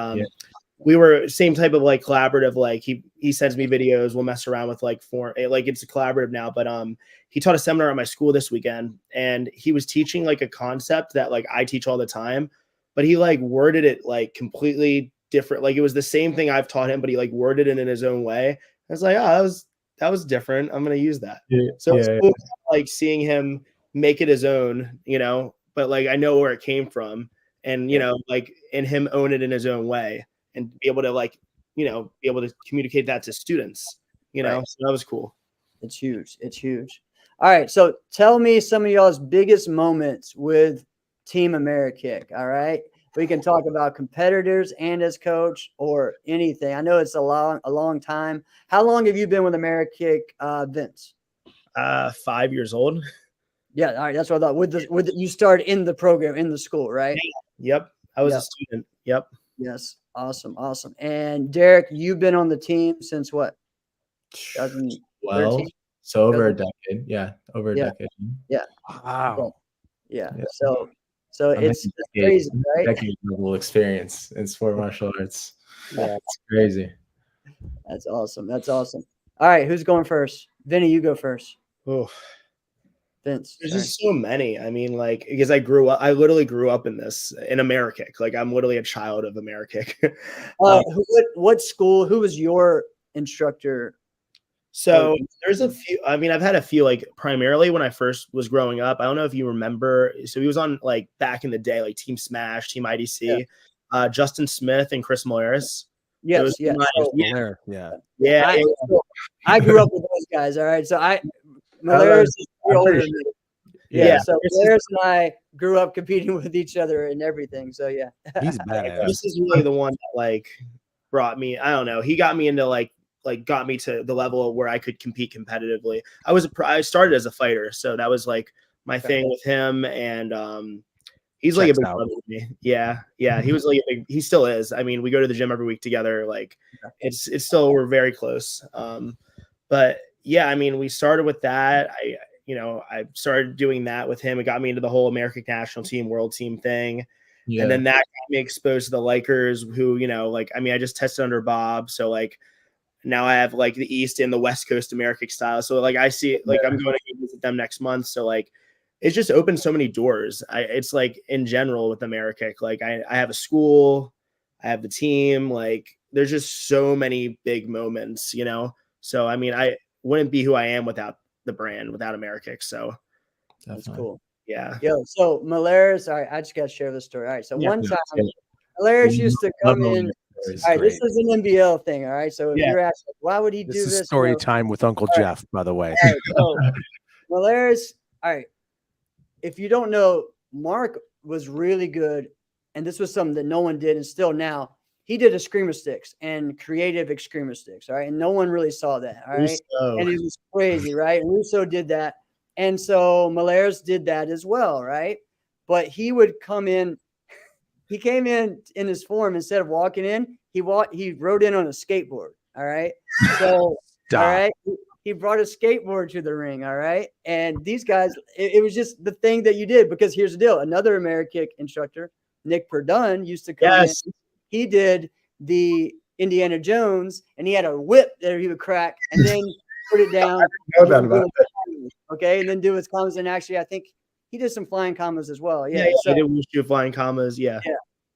we were same type of like collaborative. Like he sends me videos. We'll mess around with like like it's a collaborative now. But he taught a seminar at my school this weekend, and he was teaching like a concept that like I teach all the time, but he like worded it like completely different. Like it was the same thing I've taught him, but he like worded it in his own way. I was like, oh, that was different. I'm gonna use that. So it's cool, like seeing him make it his own, you know. But like I know where it came from, and you know, like and him own it in his own way, and be able to like, you know, be able to communicate that to students, you know. So that was cool. It's huge. It's huge. All right. So tell me some of y'all's biggest moments with Team AmeriKick. All right. We can talk about competitors and as coach or anything. I know it's a long time. How long have you been with AmeriKick, Vince? 5 years old. Yeah. All right. That's what I thought. You started in the program, in the school, right? Yep. I was a student. Yep. Yes. Awesome. Awesome. And Derek, you've been on the team since what? 2013? So over a decade. Yeah. Over a decade. Yeah. Wow. Yeah. So it's crazy, right? Decade level experience in sport martial arts. Yeah, it's crazy. That's awesome. That's awesome. All right, who's going first? Vinny, you go first. Oh, Vince. there's just so many. I mean, like, because I literally grew up in AmeriKick. Like, I'm literally a child of AmeriKick. What school? Who was your instructor? So there's a few. I mean, I've had a few, like primarily when I first was growing up. I don't know if you remember. So he was on like back in the day, like Team Smash, Team IDC, Justin Smith and Chris Molaris. Yes, yes. Yeah. I grew up with those guys. All right, so Molaris is older than me. Yeah, so Molaris and I grew up competing with each other and everything. So yeah, he's badass. This is really the one that like brought me. I don't know. He got me into like got me to the level where I could compete competitively. I started as a fighter, so that was like my thing with him, and he's like a big brother to me. Yeah, he was like he still is. I mean, we go to the gym every week together. Like it's still, we're very close. But yeah, I mean, we started with that. I started doing that with him. It got me into the whole American national team, world team thing. Yeah. And then that got me exposed to the Lakers, who, you know, like, I mean, I just tested under Bob. So like, now I have like the East and the West Coast AmeriKick style. So like I see, like I'm going to visit them next month. So like it's just opened so many doors. It's like in general with AmeriKick, like I have a school, I have the team, like there's just so many big moments, you know? So, I mean, I wouldn't be who I am without the brand, without AmeriKick. So that's cool. Yeah. Yo, so Molaris, all right, I just got to share this story. All right. So one time Molaris used to come in. All right, this is an NBL thing. All right, so if you're asking, why would he do this? This is story time with Uncle Jeff, by the way. All right, so Molaris, all right. If you don't know, Mark was really good, and this was something that no one did, and still now, he did Eskrima sticks and creative Eskrima sticks, all right? And no one really saw that, all right? Russo. And it was crazy, right? Russo did that. And so Malaire's did that as well, right? But he would come in, he came in his form, instead of walking in, he rode in on a skateboard, all right? So, Stop. all right, he brought a skateboard to the ring, all right? And these guys, it was just the thing that you did, because here's the deal. Another Amerikick instructor, Nick Perdun, used to come in. He did the Indiana Jones, and he had a whip that he would crack and then put it down. know that about Okay, and then do his combos. And actually, I think he did some flying combos as well. Yeah, He so, did wushu flying commas. Yeah.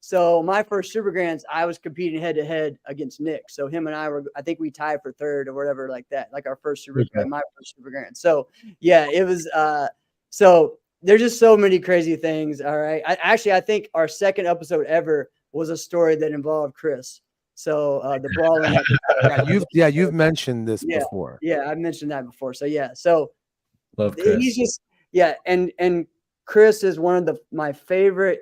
so my first Super Grands, I was competing head to head against Nick. So him and I think we tied for third or whatever like that, like our first Super, Okay. like my first Super Grand. So yeah, it was. So there's just so many crazy things. All right, I think our second episode ever was a story that involved Chris. So the brawling. You've mentioned this before. Yeah, I've mentioned that before. So yeah, so Love Chris. he's just and Chris is one of my favorite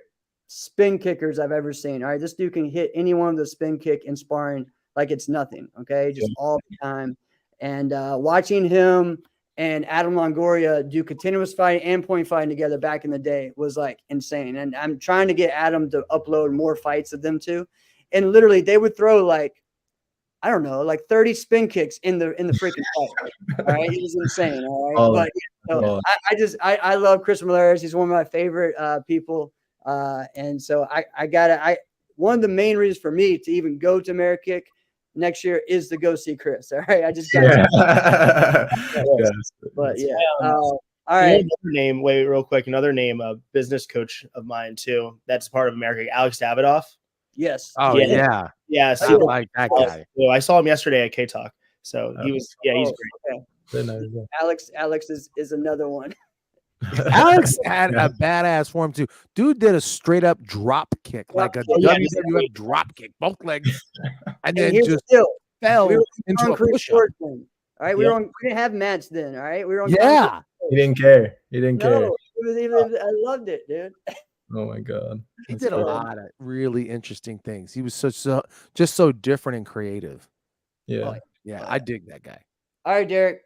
spin kickers I've ever seen. All right, this dude can hit anyone with a spin kick in sparring like it's nothing. Okay, just all the time. And watching him and Adam Longoria do continuous fighting and point fighting together back in the day was like insane. And I'm trying to get Adam to upload more fights of them too. And literally, they would throw like, I don't know, like 30 spin kicks in the freaking fight. All right, it was insane. All right, I love Chris Malaire's. He's one of my favorite people. And so one of the main reasons for me to even go to Amerikick next year is to go see Chris. All right, I just got but yeah. All right. Another name, wait, real quick. Another name, a business coach of mine too. That's part of Amerikick, Alex Davidoff. Yes. Oh yeah. Yeah. I So like that guy. I saw him yesterday at K Talk. So he's great. Okay. Alex is another one. Alex had a badass form too. Dude did a straight up drop kick, like a WWF drop kick, both legs, and then just fell into a push-up. All right, we didn't have mats then. All right, we were on. Yeah, he didn't care. He didn't care. I loved it, dude. Oh my god, he did a lot of really interesting things. He was just so different and creative. Yeah, I dig that guy. All right, Derek,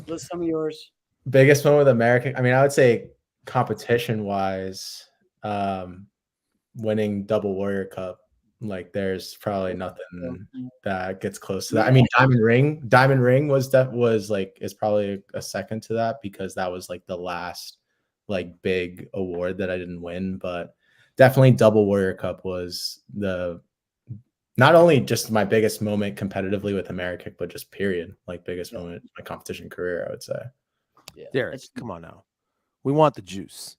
what's some of yours? Biggest one with America. I mean, I would say competition wise, winning double Warrior Cup. Like, there's probably nothing that gets close to that. I mean, Diamond Ring is probably a second to that, because that was like the last like big award that I didn't win. But definitely double Warrior Cup was not only just my biggest moment competitively with Amerikick, but just period, like biggest moment in my competition career, I would say. Yeah, Derek, come on now. We want the juice.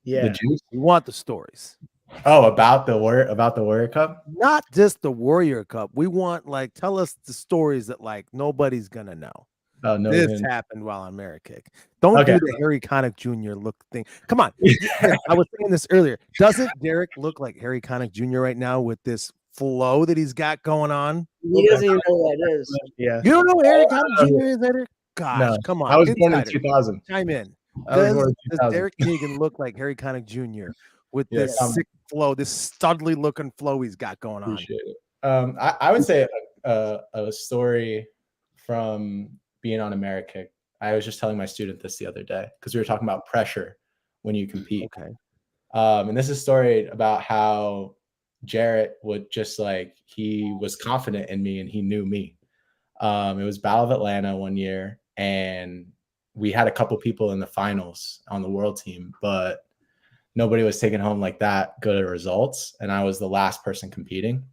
Yeah. The juice? We want the stories. Oh, about the Warrior Cup? Not just the Warrior Cup. We want, like, tell us the stories that like nobody's gonna know. Oh no, this happened while on Amerikick. Don't do the Harry Connick Jr. look thing. Come on. I was saying this earlier. Doesn't Derek look like Harry Connick Jr. right now with this flow that he's got going on? He doesn't even know what that is. Yeah. You don't know who Harry Connick Jr. is, Derek? Gosh, No, come on. I was born in 2000. Chime in. I was born in Does 2000. Derek Meegan look like Harry Connick Jr. with Yeah, this sick flow, this studly looking flow he's got going on? Appreciate it. I would say a story from being on Amerikick. I was just telling my student this the other day, because we were talking about pressure when you compete. Okay. And this is a story about how Jarrett would just he was confident in me and he knew me. It was Battle of Atlanta one year, and we had a couple people in the finals on the world team, but nobody was taking home like that good of results. And I was the last person competing.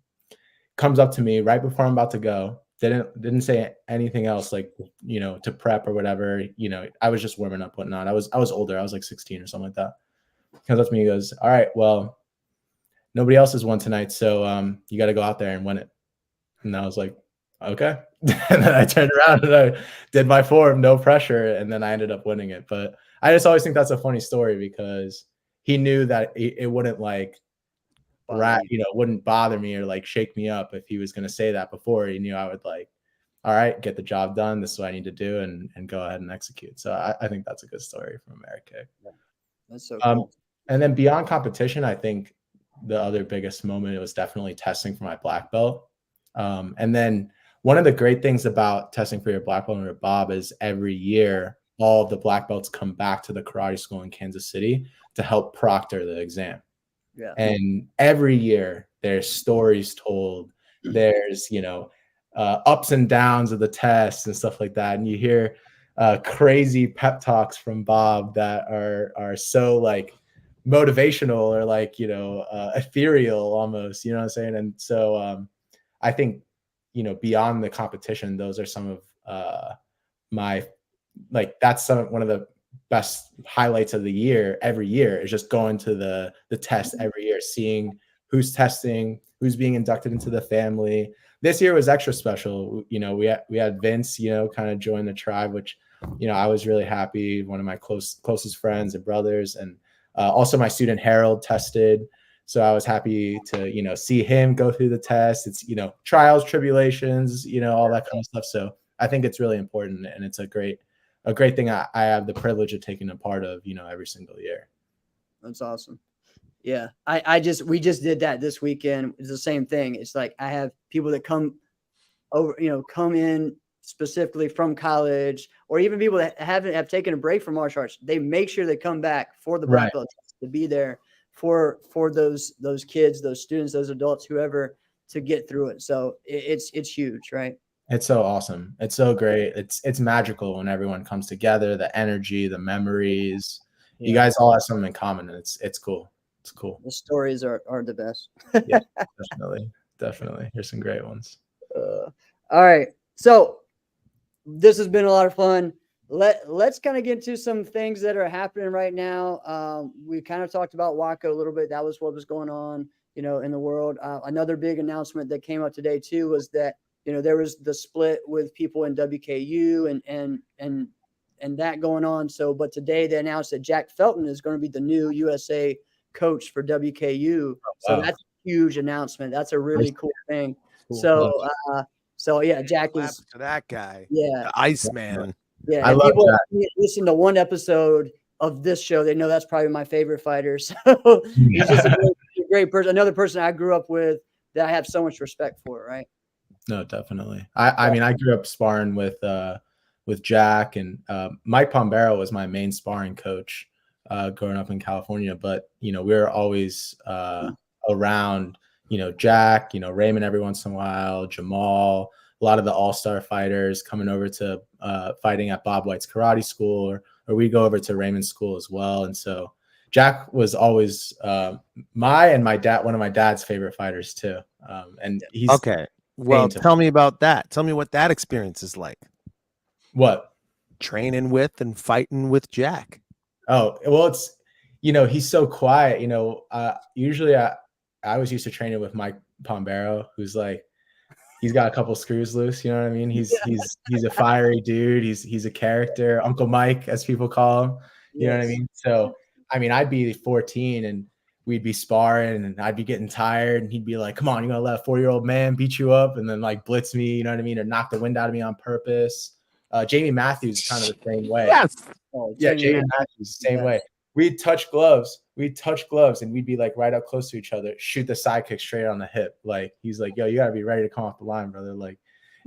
Comes up to me right before I'm about to go. Didn't say anything else, to prep or whatever. I was just warming up, whatnot. I was older. I was like 16 or something like that. Comes up to me, he goes, "All right, well, nobody else has won tonight, so you got to go out there and win it." And I was like, "Okay." And then I turned around and I did my form, no pressure, and then I ended up winning it. But I just always think that's a funny story, because he knew that it wouldn't wouldn't bother me or shake me up if he was going to say that before. He knew I would all right, get the job done. This is what I need to do, and go ahead and execute. So I think that's a good story from Amerikick. That's so cool. And then beyond competition, I think the other biggest moment, it was definitely testing for my black belt. And then one of the great things about testing for your black belt under Bob is every year, all of the black belts come back to the karate school in Kansas City to help proctor the exam. Yeah. And every year there's stories told, there's, ups and downs of the tests and stuff like that. And you hear crazy pep talks from Bob that are so like motivational or like, ethereal almost, you know what I'm saying? And so I think, beyond the competition, those are some of my, like, that's one of the best highlights of the year. Every year is just going to the test every year, seeing who's testing, who's being inducted into the family. This year was extra special. We had Vince, kind of join the tribe, which, I was really happy. One of my closest friends and brothers, and also my student Harold tested. So I was happy to, see him go through the test. It's, trials, tribulations, all that kind of stuff. So I think it's really important, and it's a great thing I have the privilege of taking a part of, every single year. That's awesome. Yeah. We just did that this weekend. It's the same thing. It's like, I have people that come over, come in specifically from college, or even people that have taken a break from martial arts. They make sure they come back for the black belt to be there for those kids, those students, those adults, whoever, to get through it. So it's huge, right? It's so awesome. It's so great. It's magical when everyone comes together, the energy, the memories. Yeah. You guys all have something in common, and it's cool. It's cool. The stories are the best. Yeah, definitely. Here's some great ones. All right. So this has been a lot of fun. Let's kind of get into some things that are happening right now. We kind of talked about Waco a little bit. That was what was going on, in the world. Another big announcement that came out today too was that, there was the split with people in WKU and that going on. So, but today they announced that Jack Felton is going to be the new USA coach for WKU. So that's a huge announcement. That's a really cool thing. Cool. So yeah, Jack is to that guy. Yeah. The Iceman. Yeah. I love people that. Listen to one episode of this show, they know that's probably my favorite fighter. So he's just a great person. Another person I grew up with that I have so much respect for. Right. No, definitely. I mean, I grew up sparring with Jack, and Mike Pombero was my main sparring coach growing up in California. But we were always around, Jack, Raymond every once in a while, Jamal, a lot of the all-star fighters coming over to fighting at Bob White's karate school, or we go over to Raymond's school as well. And so Jack was always my dad, one of my dad's favorite fighters too. And he's okay. Well, tell me about that. Tell me what that experience is like. What? Training with and fighting with Jack. Oh, well, it's, he's so quiet. Usually I was used to training with Mike Pombero, who's like, he's got a couple screws loose. You know what I mean? He's a fiery dude. He's a character, Uncle Mike, as people call him. You know what I mean? So, I mean, I'd be 14 and we'd be sparring and I'd be getting tired, and he'd be like, come on, you're going to let a 4-year-old man beat you up, and then like blitz me, you know what I mean? Or knock the wind out of me on purpose. Jamie Matthews kind of the same way. Yes. Jamie Matthews, the same way. We'd touch gloves, and we'd be like right up close to each other, shoot the side kick straight on the hip. Like, he's like, yo, you got to be ready to come off the line, brother. Like,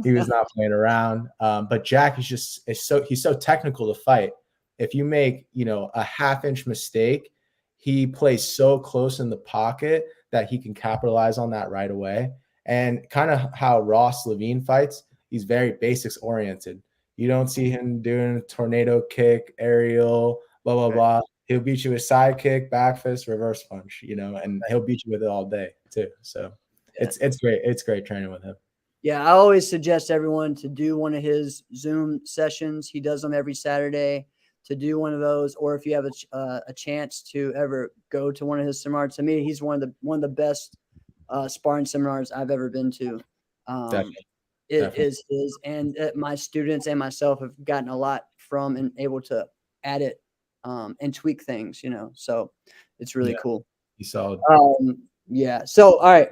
he was not playing around. But Jack is he's so technical to fight. If you make, a half-inch mistake, he plays so close in the pocket that he can capitalize on that right away. And kind of how Ross Levine fights, he's very basics oriented. You don't see him doing a tornado kick, aerial, blah, blah, blah. He'll beat you with side kick, back fist, reverse punch, and he'll beat you with it all day too. So it's great. It's great training with him. Yeah. I always suggest everyone to do one of his Zoom sessions. He does them every Saturday, to do one of those. Or if you have a chance to ever go to one of his seminars, to me, he's one of the best sparring seminars I've ever been to. And my students and myself have gotten a lot from and able to add it and tweak things, so it's really cool. He's solid. Yeah. So, all right.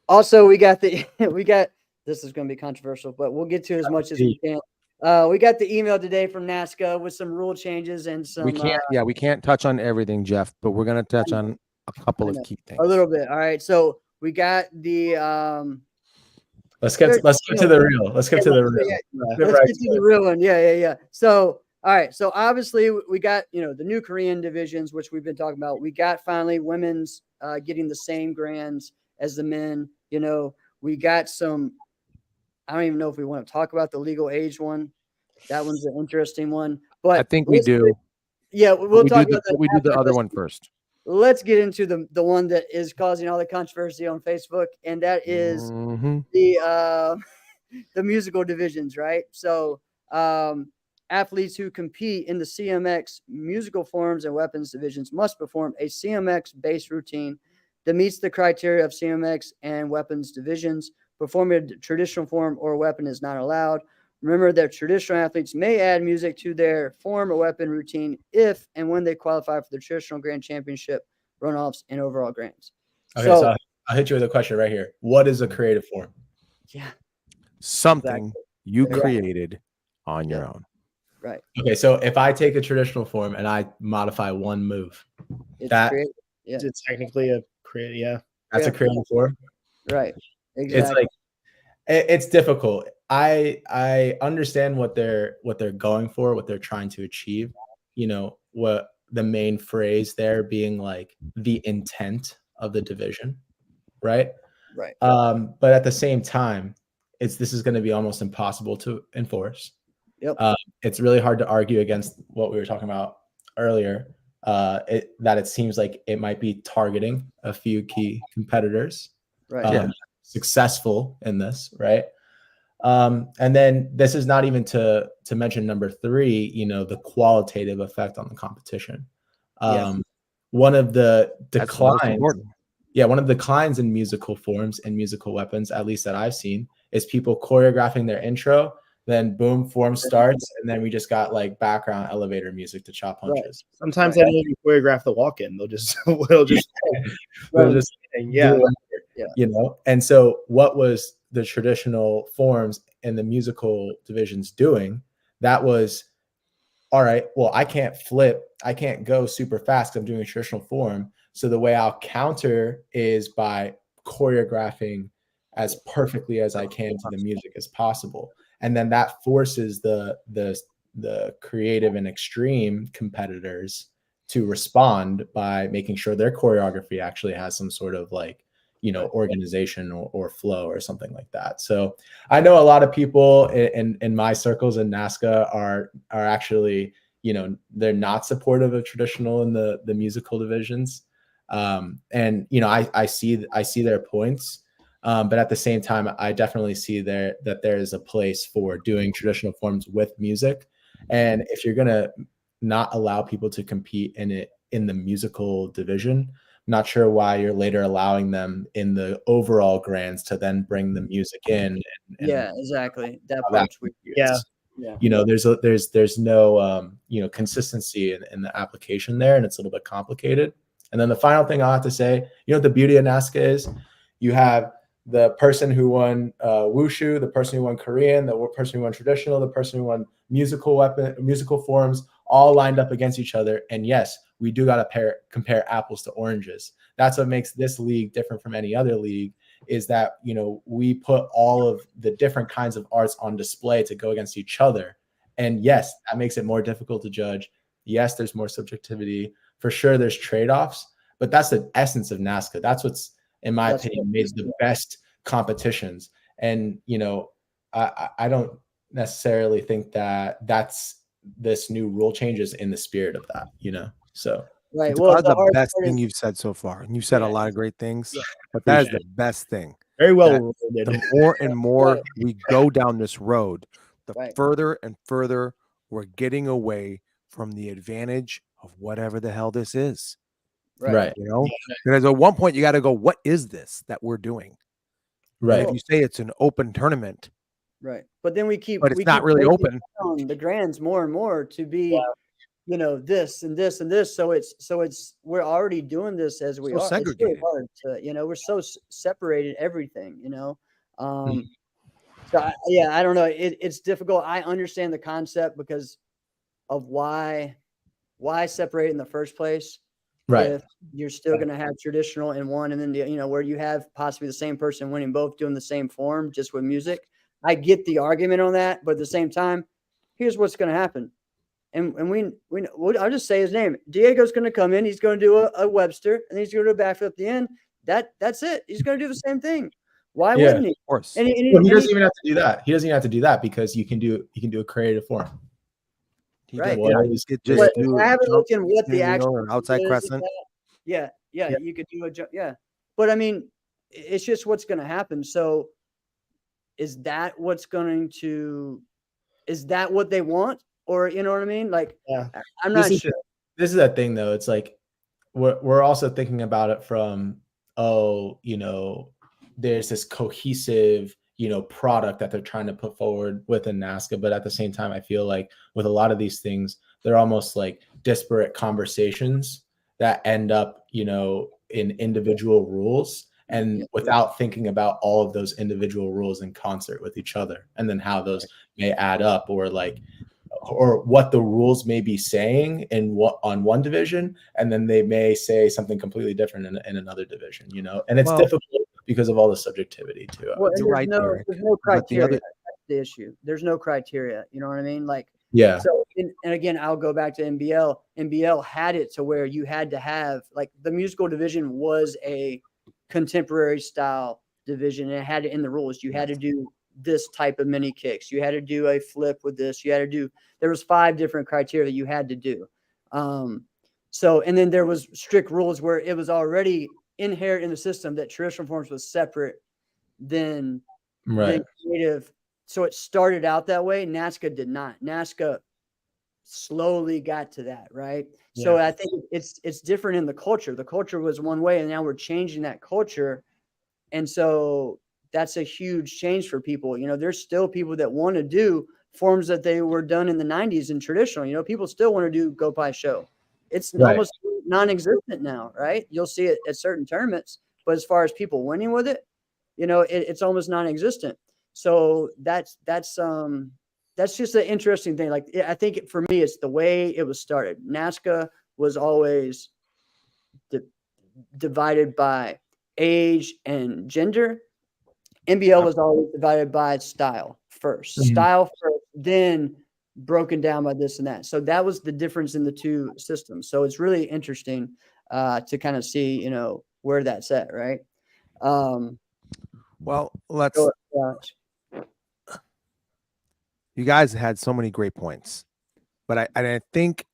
Also, we got this is going to be controversial, but we'll get to as much as we can. We got the email today from NASCA with some rule changes and some. We can't touch on everything, Jeff, but we're gonna touch on a couple of key things. A little bit. All right. So we got the. Let's get to the real. Let's get to the real. Let's get to the real one. Yeah. So, all right. So obviously we got, the new Korean divisions, which we've been talking about. We got finally women's getting the same grands as the men. We got some. I don't even know if we want to talk about the legal age one. That one's an interesting one. But I think we do. We'll talk about we do the other one first. Let's get into the one that is causing all the controversy on Facebook, and that is the musical divisions, right? So athletes who compete in the CMX musical forms and weapons divisions must perform a CMX-based routine that meets the criteria of CMX and weapons divisions. Performing a traditional form or weapon is not allowed. Remember that traditional athletes may add music to their form or weapon routine if and when they qualify for the traditional grand championship, runoffs, and overall grands. Okay, so I'll hit you with a question right here. What is a creative form? Yeah. Something you created on your own. Right. Okay, so if I take a traditional form and I modify one move, it's technically a creative. That's a creative form. Right. Exactly. It's like it's difficult. I understand what they're going for, what they're trying to achieve. What the main phrase there being like the intent of the division, right? Right. But at the same time, this is going to be almost impossible to enforce. Yep. It's really hard to argue against what we were talking about earlier. That it seems like it might be targeting a few key competitors. Right. Successful in this, right? And then this is not even to mention number 3, the qualitative effect on the competition. One of the declines, one of the declines in musical forms and musical weapons, at least that I've seen, is people choreographing their intro, then boom, form starts, and then we just got like background elevator music to chop punches. Right. Sometimes they don't even choreograph the walk-in. They'll just And so what was the traditional forms and the musical divisions doing? That was, all right, well, I can't flip. I can't go super fast because I'm doing a traditional form. So the way I'll counter is by choreographing as perfectly as I can to the music as possible. And then that forces the creative and extreme competitors to respond by making sure their choreography actually has some sort of like, organization or flow or something like that. So I know a lot of people in my circles in NASCA are actually, they're not supportive of traditional in the musical divisions. And I see their points. But at the same time, I definitely see that there is a place for doing traditional forms with music. And if you're going to not allow people to compete in the musical division, I'm not sure why you're later allowing them in the overall grands to then bring the music in. Exactly. That part's weird. There's no consistency in the application there, and it's a little bit complicated. And then the final thing I'll have to say, what the beauty of NASCA is, you have the person who won wushu, the person who won Korean, the person who won traditional, the person who won musical forms, all lined up against each other. And yes, we do got to compare apples to oranges. That's what makes this league different from any other league, is that, we put all of the different kinds of arts on display to go against each other. And yes, that makes it more difficult to judge. Yes, there's more subjectivity. For sure, there's trade-offs, but that's the essence of NASCA. That's what's, in my opinion, made the best competitions. And, I don't necessarily think that that's this new rule changes in the spirit of that, So. Right. It's the best thing you've said so far. And you've said a lot of great things, but that is the best thing. Very well. The more and more we go down this road, the further and further we're getting away from the advantage of whatever the hell this is. Right. Because at one point you got to go, what is this that we're doing? Right. And if you say it's an open tournament. Right. But then but it's not really open. The grands more and more to be, this and this and this. So we're already doing this as we are. Segregated. It's really hard to, we're so separated everything, So So I don't know. It's difficult. I understand the concept because of why separate in the first place. Right. If you're still going to have traditional in one, and then where you have possibly the same person winning both, doing the same form, just with music. I get the argument on that, but at the same time, here's what's going to happen. And I'll just say his name. Diego's going to come in. He's going to do a Webster, and he's going to do a backflip at the end. That's it. He's going to do the same thing. Why wouldn't he? Of course. And Well, he doesn't even have to do that. He doesn't even have to do that because you can do a creative form. Right. You could just But do I haven't looked in what the you know, actual an outside is crescent. Yeah, you could do a jump. Yeah, but I mean, it's just what's going to happen. So, is that what they want, or you know what I mean? Like, Yeah. I'm not sure. This is that thing though. It's like we're also thinking about it from there's this cohesive product that they're trying to put forward within NASCA, but at the same time, I feel like with a lot of these things, they're almost like disparate conversations that end up in individual rules and without thinking about all of those individual rules in concert with each other, and then how those may add up, or what the rules may be saying on one division, and then they may say something completely different in another division, and it's difficult because of all the subjectivity to it. Well, You're right, Derek. there's no criteria. That's the issue. There's no criteria. You know what I mean? Like, yeah. So, and again, I'll go back to NBL. NBL had it to where you had to have, like, the musical division was a contemporary style division, and it had it in the rules. You had to do this type of mini kicks. You had to do a flip with this. There was 5 different criteria that you had to do. So, and then there was strict rules where it was already inherent in the system that traditional forms was separate than creative. So it started out that way. NASCA did not. NASCA slowly got to that, right? Yeah. So I think it's different in the culture. The culture was one way, and now we're changing that culture. And so that's a huge change for people. There's still people that want to do forms that they were done in the 90s in traditional. People still want to do Go Pie Show. It's almost non-existent now, right? You'll see it at certain tournaments, but as far as people winning with it, it's almost non-existent. So that's just an interesting thing. Like, I think for me, it's the way it was started. NASCA was always divided by age and gender. NBL was always divided by style first. Mm-hmm. Style first, then broken down by this and that. So that was the difference in the two systems. So it's really interesting to kind of see, where that's at, right? Well, you guys had so many great points, but I think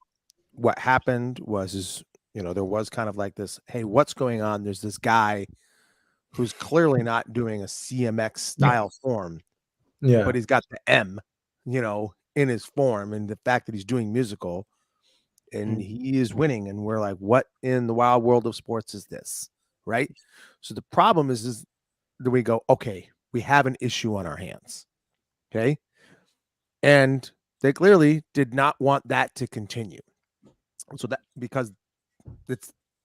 what happened was there was kind of like this, hey, what's going on? There's this guy who's clearly not doing a CMX style form, but he's got the M, in his form, and the fact that he's doing musical and he is winning, and we're like, what in the wild world of sports is this, right? So the problem is that we go, okay, we have an issue on our hands, okay? And they clearly did not want that to continue. So that, because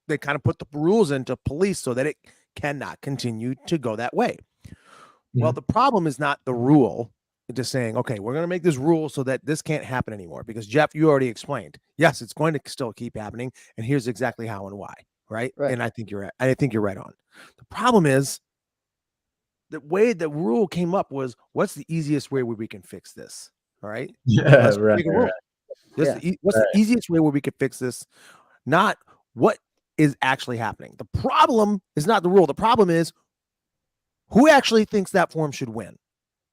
they kind of put the rules into police so that it cannot continue to go that way. Mm-hmm. Well, the problem is not the rule. It's just saying, okay, we're going to make this rule so that this can't happen anymore. Because Jeff, you already explained, yes, it's going to still keep happening, and here's exactly how and why, right? And I think you're right on. The problem is the way the rule came up was, what's the easiest way where we can fix this? All right. Yeah, right. What's the easiest way where we could fix this? Not what is actually happening. The problem is not the rule. The problem is who actually thinks that form should win.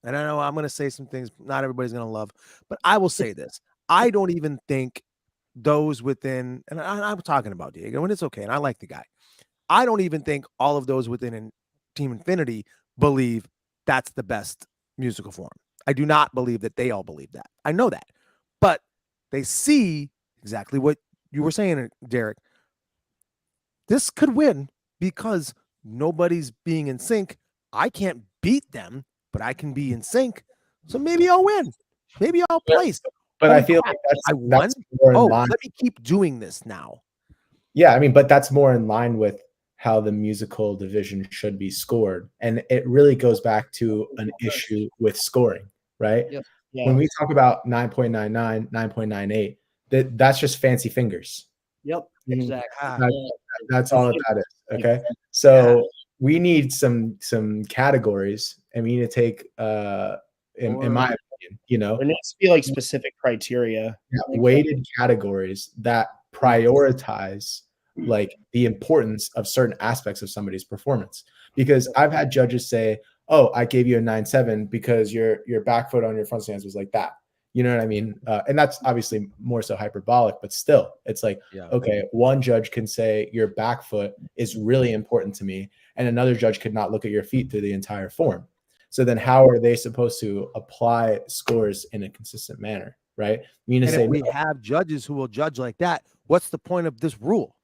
And I know I'm going to say some things not everybody's going to love, but I will say this. I don't even think those within, and I'm talking about Diego, and it's okay, and I like the guy. I don't even think all of those within Team Infinity believe that's the best musical form. I do not believe that they all believe that. I know that. But they see exactly what you were saying, Derek. This could win because nobody's being in sync. I can't beat them, but I can be in sync. So maybe I'll win. Maybe I'll place. But I feel like I won. Let me keep doing this now. Yeah, I mean, but that's more in line with how the musical division should be scored. And it really goes back to an issue with scoring, right? Yep. Yeah. When we talk about 9.99, 9.98, that's just fancy fingers. Yep. Mhm. Exactly. Ah, That's all that is. Okay. So we need some categories, and we need to take in my opinion, you know, There needs to be like specific criteria. weighted categories that prioritize like the importance of certain aspects of somebody's performance. Because I've had judges say, "Oh, I gave you a 9.7 because your back foot on your front stance was like that." You know what I mean? And that's obviously more so hyperbolic, but still, it's like, yeah. okay, one judge can say your back foot is really important to me, and another judge could not look at your feet through the entire form. So then how are they supposed to apply scores in a consistent manner, right? You need to And say, if we have judges who will judge like that, what's the point of this rule?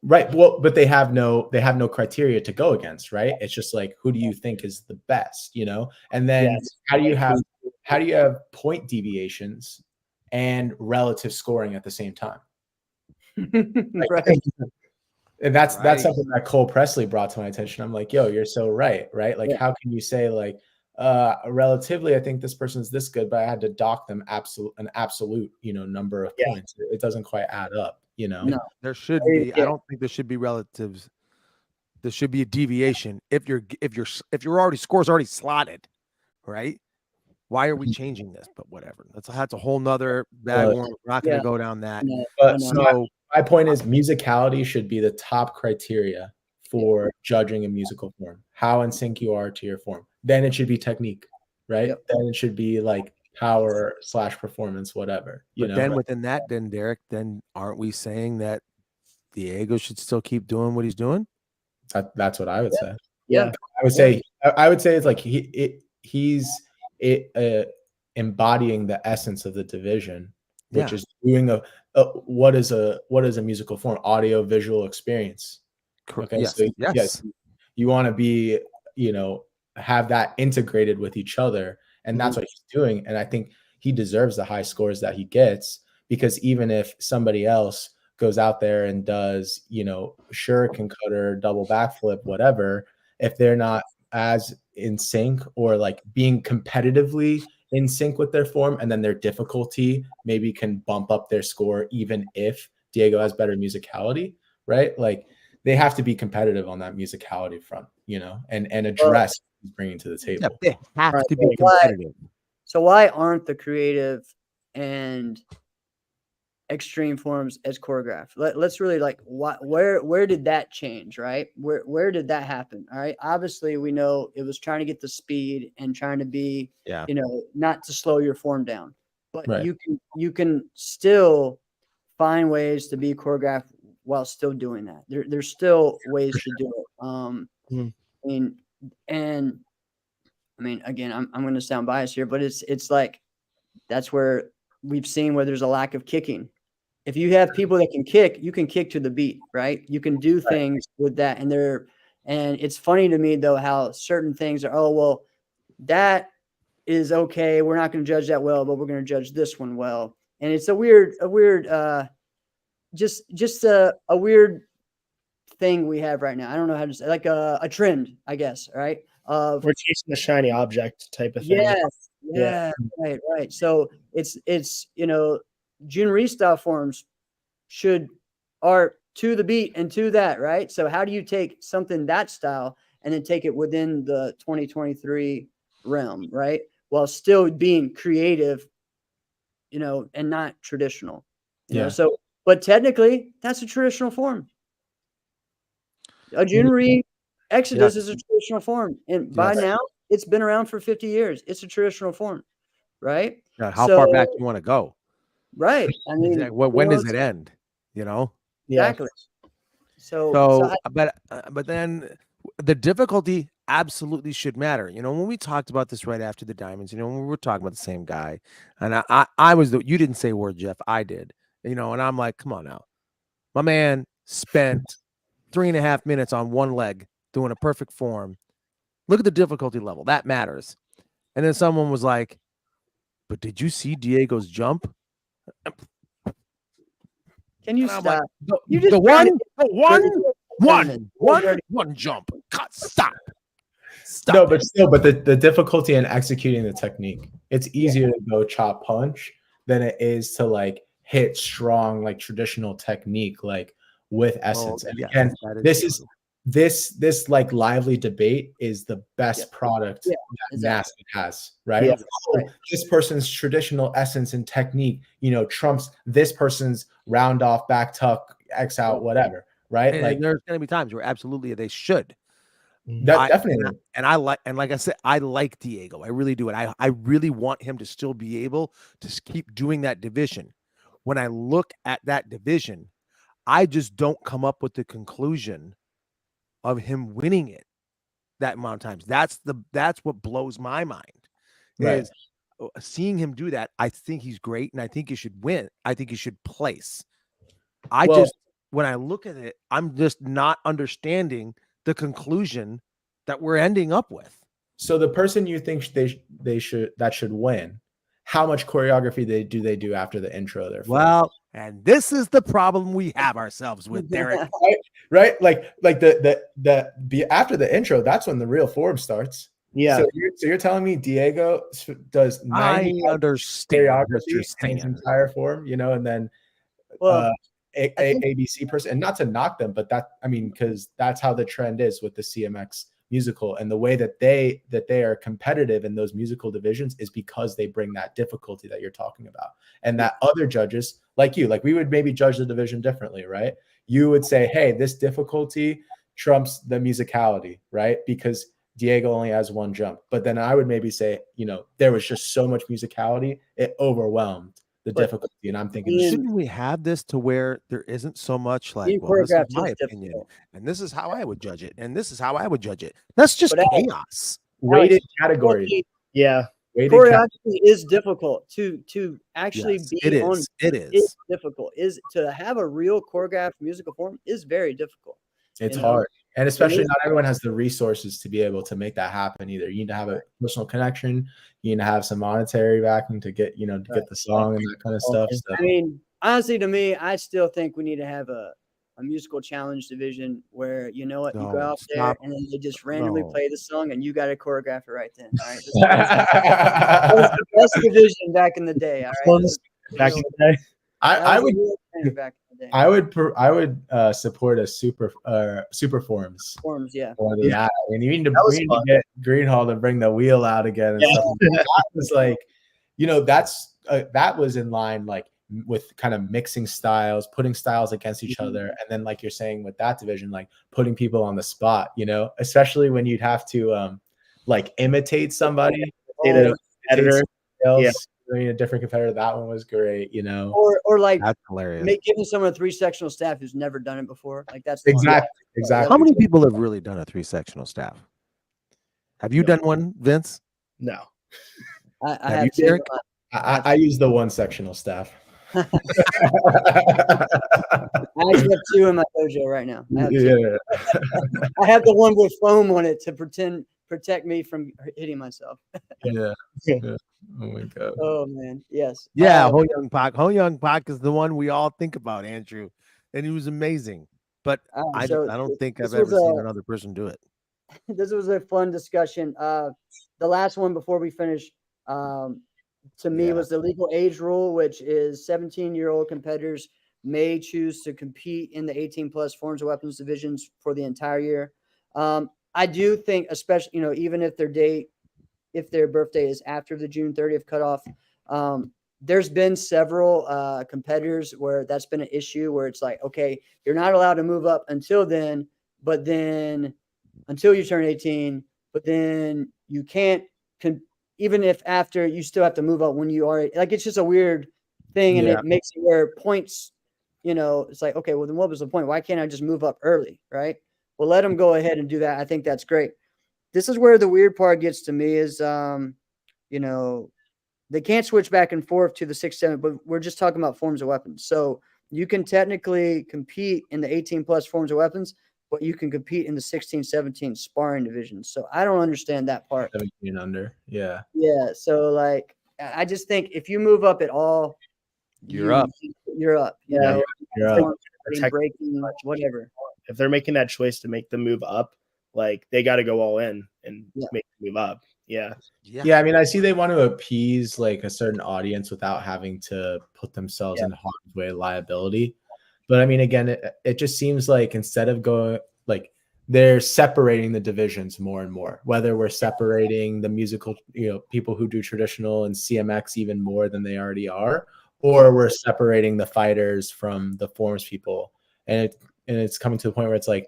right, well, but they have no criteria to go against, right? It's just like, who do you think is the best, you know? And then Yes. how do you have point deviations and relative scoring at the same time? Like, Right. and that's Right. something that Cole Presley brought to my attention. I'm like, yo, you're so right? Like, Yeah. how can you say like, relatively, I think this person's this good, but I had to dock them an absolute, you know, number of points. It doesn't quite add up, you know? No. There should be. I Yeah. don't think there should be relatives. There should be a deviation if your score's already slotted, right? Why are we changing this? But whatever. That's a whole nother bag. We're not going to Yeah. go down that. No, But I know. So my point is musicality should be the top criteria for judging a musical form. How in sync you are to your form. Then it should be technique, right? Yep. Then it should be like power / performance, whatever. You but know, then within that, then Derek, then aren't we saying that Diego should still keep doing what he's doing? that's what I would say. Yeah. I would say it's like he's embodying the essence of the division, which Yeah. is doing what is a musical form, audio visual experience. Okay, Yes. so Yes. yes, you want to be, you know, have that integrated with each other, and that's what he's doing. And I think he deserves the high scores that he gets, because even if somebody else goes out there and does, you know, shuriken cutter, double backflip, whatever, if they're not as in sync or like being competitively in sync with their form, and then their difficulty maybe can bump up their score, even if Diego has better musicality, right? Like they have to be competitive on that musicality front, you know, and address what he's bringing to the Yeah, table. they have Right. to be Why- competitive. So why aren't the creative and extreme forms as choreographed? Let's really like where did that change, right? Where did that happen? All right. Obviously, we know it was trying to get the speed and trying to be, Yeah. you know, not to slow your form down. But Right. you can still find ways to be choreographed while still doing that. There's still ways to do it. I mean, again, I'm going to sound biased here, but it's like that's where we've seen where there's a lack of kicking. If you have people that can kick, you can kick to the beat, right? You can do things with that, and it's funny to me though how certain things are. Oh well, that is okay. We're not going to judge that well, but we're going to judge this one well. And it's a weird, just a weird thing we have right now. I don't know how to say, like a trend, I guess, right? Of We're chasing the shiny object type of thing. yes, yeah, right. So it's you know, Junri style forms are to the beat and to that, right? So how do you take something that style and then take it within the 2023 realm, right? While still being creative, you know, and not traditional. You know, so but technically that's a traditional form. A Junri Exodus is a traditional form. And by now it's been around for 50 years. It's a traditional form, right? Yeah, how far back do you want to go? Right. I mean, when does it end? You know? Exactly. So but then the difficulty absolutely should matter. You know, when we talked about this right after the Diamonds, you know, when we were talking about the same guy, and I was you didn't say a word, Jeff, I did, you know, and I'm like, come on now. My man spent 3.5 minutes on one leg doing a perfect form. Look at the difficulty level. That matters. And then someone was like, but did you see Diego's jump? Can you And I'm stop? like, You just the one? One jump. Cut. Stop. No, but still, but the difficulty in executing the technique, it's easier to go chop punch than it is to like hit strong, like traditional technique, like with essence. And again, this like lively debate is the best product that mask has, right? Yeah. Oh, this person's traditional essence and technique, trumps this person's round off, back tuck, X out, whatever, right? And like there's going to be times where absolutely they should. Definitely. And like I said, I like Diego. I really do. And I really want him to still be able to keep doing that division. When I look at that division, I just don't come up with the conclusion of him winning it that amount of times. That's what blows my mind. Right. Is seeing him do that. I think he's great, and I think he should win. I think he should place. When I look at it, I'm just not understanding the conclusion that we're ending up with. So the person you think they should win, how much choreography they do after the intro there? Well, and this is the problem we have ourselves with, Derek. right? Like the after the intro, that's when the real form starts. Yeah. So you're telling me Diego does 90 I understand choreography in his entire form, and then ABC person, and not to knock them, but because that's how the trend is with the CMX musical, and the way that they are competitive in those musical divisions is because they bring that difficulty that you're talking about, and that other judges like we would maybe judge the division differently, right? You would say, hey, this difficulty trumps the musicality, right? Because Diego only has one jump. But then I would maybe say, there was just so much musicality, it overwhelmed the difficulty. And I'm thinking, shouldn't we have this to where there isn't so much like, well, this is my opinion, and this is how I would judge it, and this is how I would judge it. That's just chaos. Weighted categories. Yeah. Choreography is difficult to actually be on. It is. It's difficult. Is to have a real choreographed musical form is very difficult. It's hard. And especially not everyone has the resources to be able to make that happen either. You need to have a personal connection. You need to have some monetary backing to get, to get the song and that kind of stuff. So. I mean, honestly, to me, I still think we need to have a musical challenge division where, you go out there and then they just randomly play the song and you got to choreograph it right then. All right. That was the best division back in the day. All right. Back in the day. I would support a super forms. Forms, yeah. Yeah, and you need to get Greenhall to bring the wheel out again. And stuff. That was like, that was in line like with kind of mixing styles, putting styles against each other, and then like you're saying with that division, like putting people on the spot. Especially when you'd have to like imitate somebody, editor. A different competitor. That one was great, or like that's hilarious. Giving someone a 3-sectional staff who's never done it before. Like that's exactly. How many people have really done a 3-sectional staff? Have you done one, Vince? No. I have you, Derek? I use the 1-sectional staff. I actually have 2 in my dojo right now. I have the one with foam on it to protect me from hitting myself. Yeah. Oh my god. Oh man. Yes. Yeah. Ho Young Pak. Ho Young Pak is the one we all think about, Andrew, and he was amazing. But I don't think I've ever seen another person do it. This was a fun discussion. The last one before we finish, to me, was the legal age rule, which is 17-year-old competitors may choose to compete in the 18+ forms of weapons divisions for the entire year. I do think, especially, even if their birthday is after the June 30th cutoff, there's been several competitors where that's been an issue where it's like, okay, you're not allowed to move up until then, but then until you turn 18, but then you can't, even if after you still have to move up when you are, like, it's just a weird thing. And it makes it where points, it's like, okay, well then what was the point? Why can't I just move up early? Right. Well, let them go ahead and do that. I think that's great. This is where the weird part gets to me is, they can't switch back and forth to the 6-7, but we're just talking about forms of weapons. So you can technically compete in the 18+ forms of weapons, but you can compete in the 16-17 sparring divisions. So I don't understand that part. 17 under. Yeah. Yeah. So like, I just think if you move up at all, you're up. You're up. You're up. Breaking, whatever. if they're making that choice to make the move up, like they got to go all in and make the move up. Yeah. Yeah, I mean, I see they want to appease like a certain audience without having to put themselves in harm's way liability. But I mean, again, it just seems like instead of going like they're separating the divisions more and more, whether we're separating the musical, people who do traditional and CMX even more than they already are, or we're separating the fighters from the forms people. And it's coming to the point where it's like,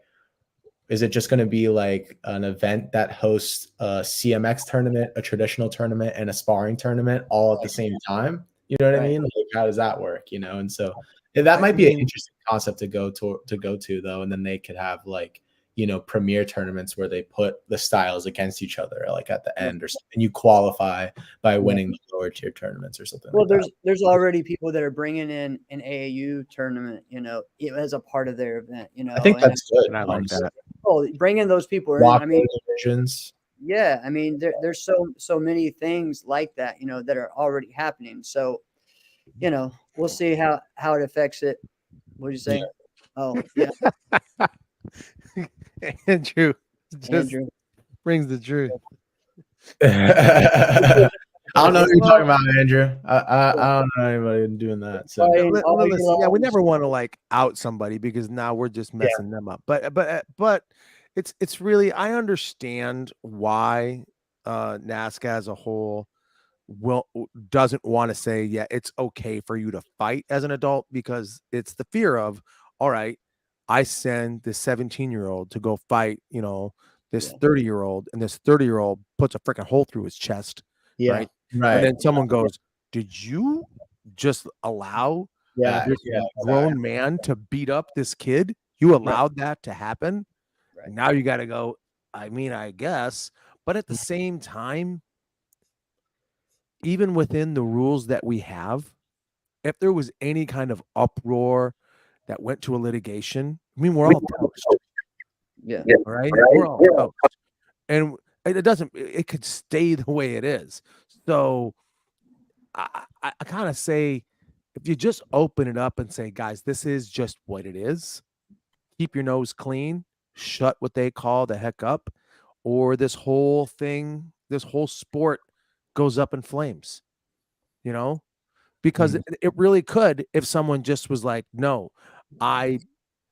is it just going to be like an event that hosts a CMX tournament, a traditional tournament, and a sparring tournament all at the same time? You know what I mean? Like, how does that work? And so that might be an interesting concept to go to though. And then they could have like, premier tournaments where they put the styles against each other, like at the end or something. And you qualify by winning the lower tier tournaments or something. Well, like there's already people that are bringing in an AAU tournament, as a part of their event, I think that's good. And I like that. Oh, bringing those people in. I mean, divisions. Yeah, I mean, there's so many things like that, that are already happening. So, we'll see how it affects it. What did you say? Yeah. Oh, yeah. Andrew just Andrew brings the truth. I don't know who you're talking about, Andrew. I don't know anybody doing that. So Listen, yeah, we never want to like out somebody because now we're just messing them up. But it's really, I understand why NASCA as a whole doesn't want to say, yeah, it's okay for you to fight as an adult, because it's the fear of, all right, I send this 17-year-old to go fight, this 30-year-old, and this 30-year-old puts a freaking hole through his chest. Right. And then someone goes, did you just allow this grown man to beat up this kid? You allowed that to happen. Now you got to go, I mean, I guess, but at the same time, even within the rules that we have, if there was any kind of uproar that went to a litigation, I mean, we're all toast. Yeah. All right. We're all toast. And it could stay the way it is. So I kind of say, if you just open it up and say, guys, this is just what it is, keep your nose clean, shut what they call the heck up, or this whole sport goes up in flames, because it really could, if someone just was like, no, I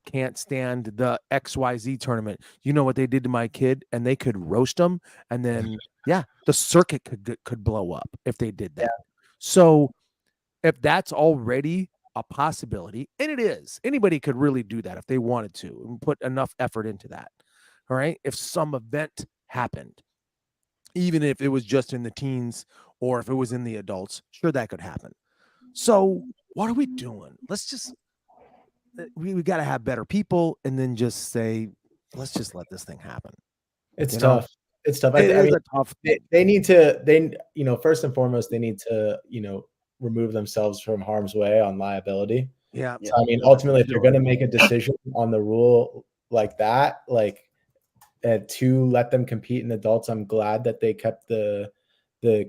can't stand the XYZ tournament. You know what they did to my kid? And they could roast them. And then, the circuit could blow up if they did that. So if that's already a possibility, and it is, anybody could really do that if they wanted to and put enough effort into that. All right. If some event happened, even if it was just in the teens or if it was in the adults, sure, that could happen. So what are we doing? We got to have better people, and then just say, let's just let this thing happen. It's tough. It's tough. It is a tough thing. They need to, first and foremost, they need to, remove themselves from harm's way on liability. Yeah. So, I mean, ultimately, if they're going to make a decision on the rule like that, to let them compete in adults, I'm glad that they kept the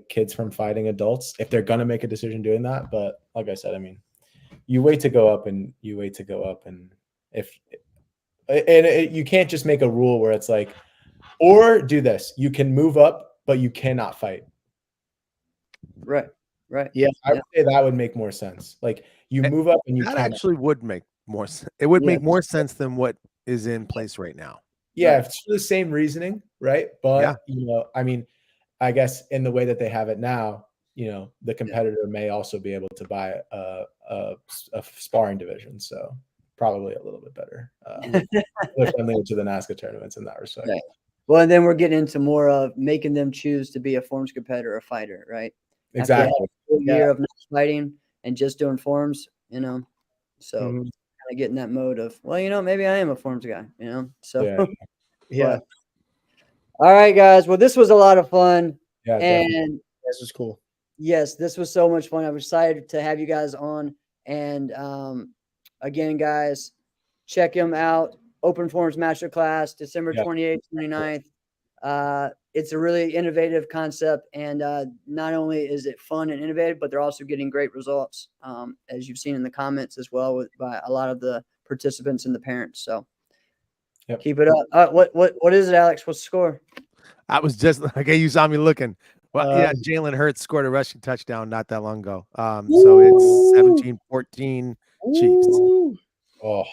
kids from fighting adults if they're going to make a decision doing that. But like I said, I mean, you wait to go up, and you can't just make a rule where it's like, or do this, you can move up, but you cannot fight. Right. Yeah, I would say that would make more sense. Like, you move up and you that actually would make more sense. It would make more sense than what is in place right now. Yeah, it's the same reasoning, right? But I mean, I guess in the way that they have it now, the competitor may also be able to buy a sparring division. So probably a little bit better. Friendly to the NASCA tournaments in that respect. Right. Well, and then we're getting into more of making them choose to be a forms competitor or fighter, right? Exactly. After a year of not fighting and just doing forms, so kind of getting that mode of, well, maybe I am a forms guy, so yeah. All right, guys. Well, this was a lot of fun. Yeah, and this was cool. Yes, this was so much fun. I'm excited to have you guys on. And again, guys, check them out. Open Forms Masterclass, December 28th, 29th. It's a really innovative concept. And not only is it fun and innovative, but they're also getting great results, as you've seen in the comments as well by a lot of the participants and the parents. So Yep. Keep it up. What is it, Alex? What's the score? I was just okay. You saw me looking. Well, yeah, Um, Jalen Hurts scored a rushing touchdown not that long ago. So it's 17-14 Chiefs. Ooh. Oh,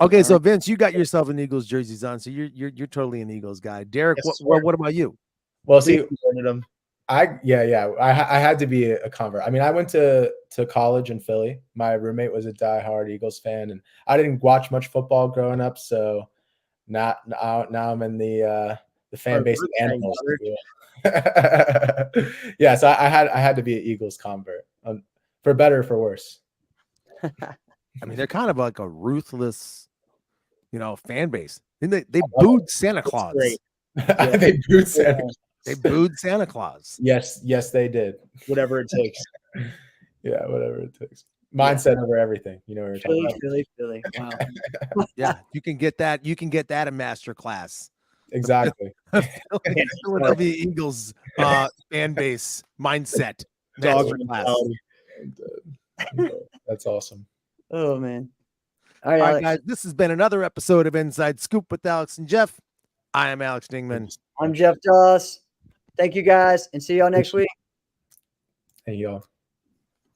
Okay, All so right. Vince, you got yourself an Eagles jerseys on, so you're totally an Eagles guy. Derek, Yes, what about you? well, we see, converted them. I had to be a convert. I mean, I went to college in Philly. My roommate was a diehard Eagles fan, and I didn't watch much football growing up. So now I'm in the fan base of animals. Yeah, so I had to be an Eagles convert, for better or for worse. I mean, they're kind of like a ruthless, fan base. Didn't they booed Santa Claus. great. They booed Santa. They booed Santa Claus. Yes, they did. Whatever it takes. Yeah, whatever it takes. Mindset over everything. You know what we're talking Philly. Wow. Yeah, you can get that. You can get that in master class. Exactly. Philadelphia Eagles fan base mindset. Dog Master class. mentality. That's awesome. Oh man. All All right, right, Alex. guys. This has been another episode of Inside Scoop with Alex and Jeff. I am Alex Dingman. I'm Jeff Doss. Thank you guys, and see y'all next week. Hey, y'all.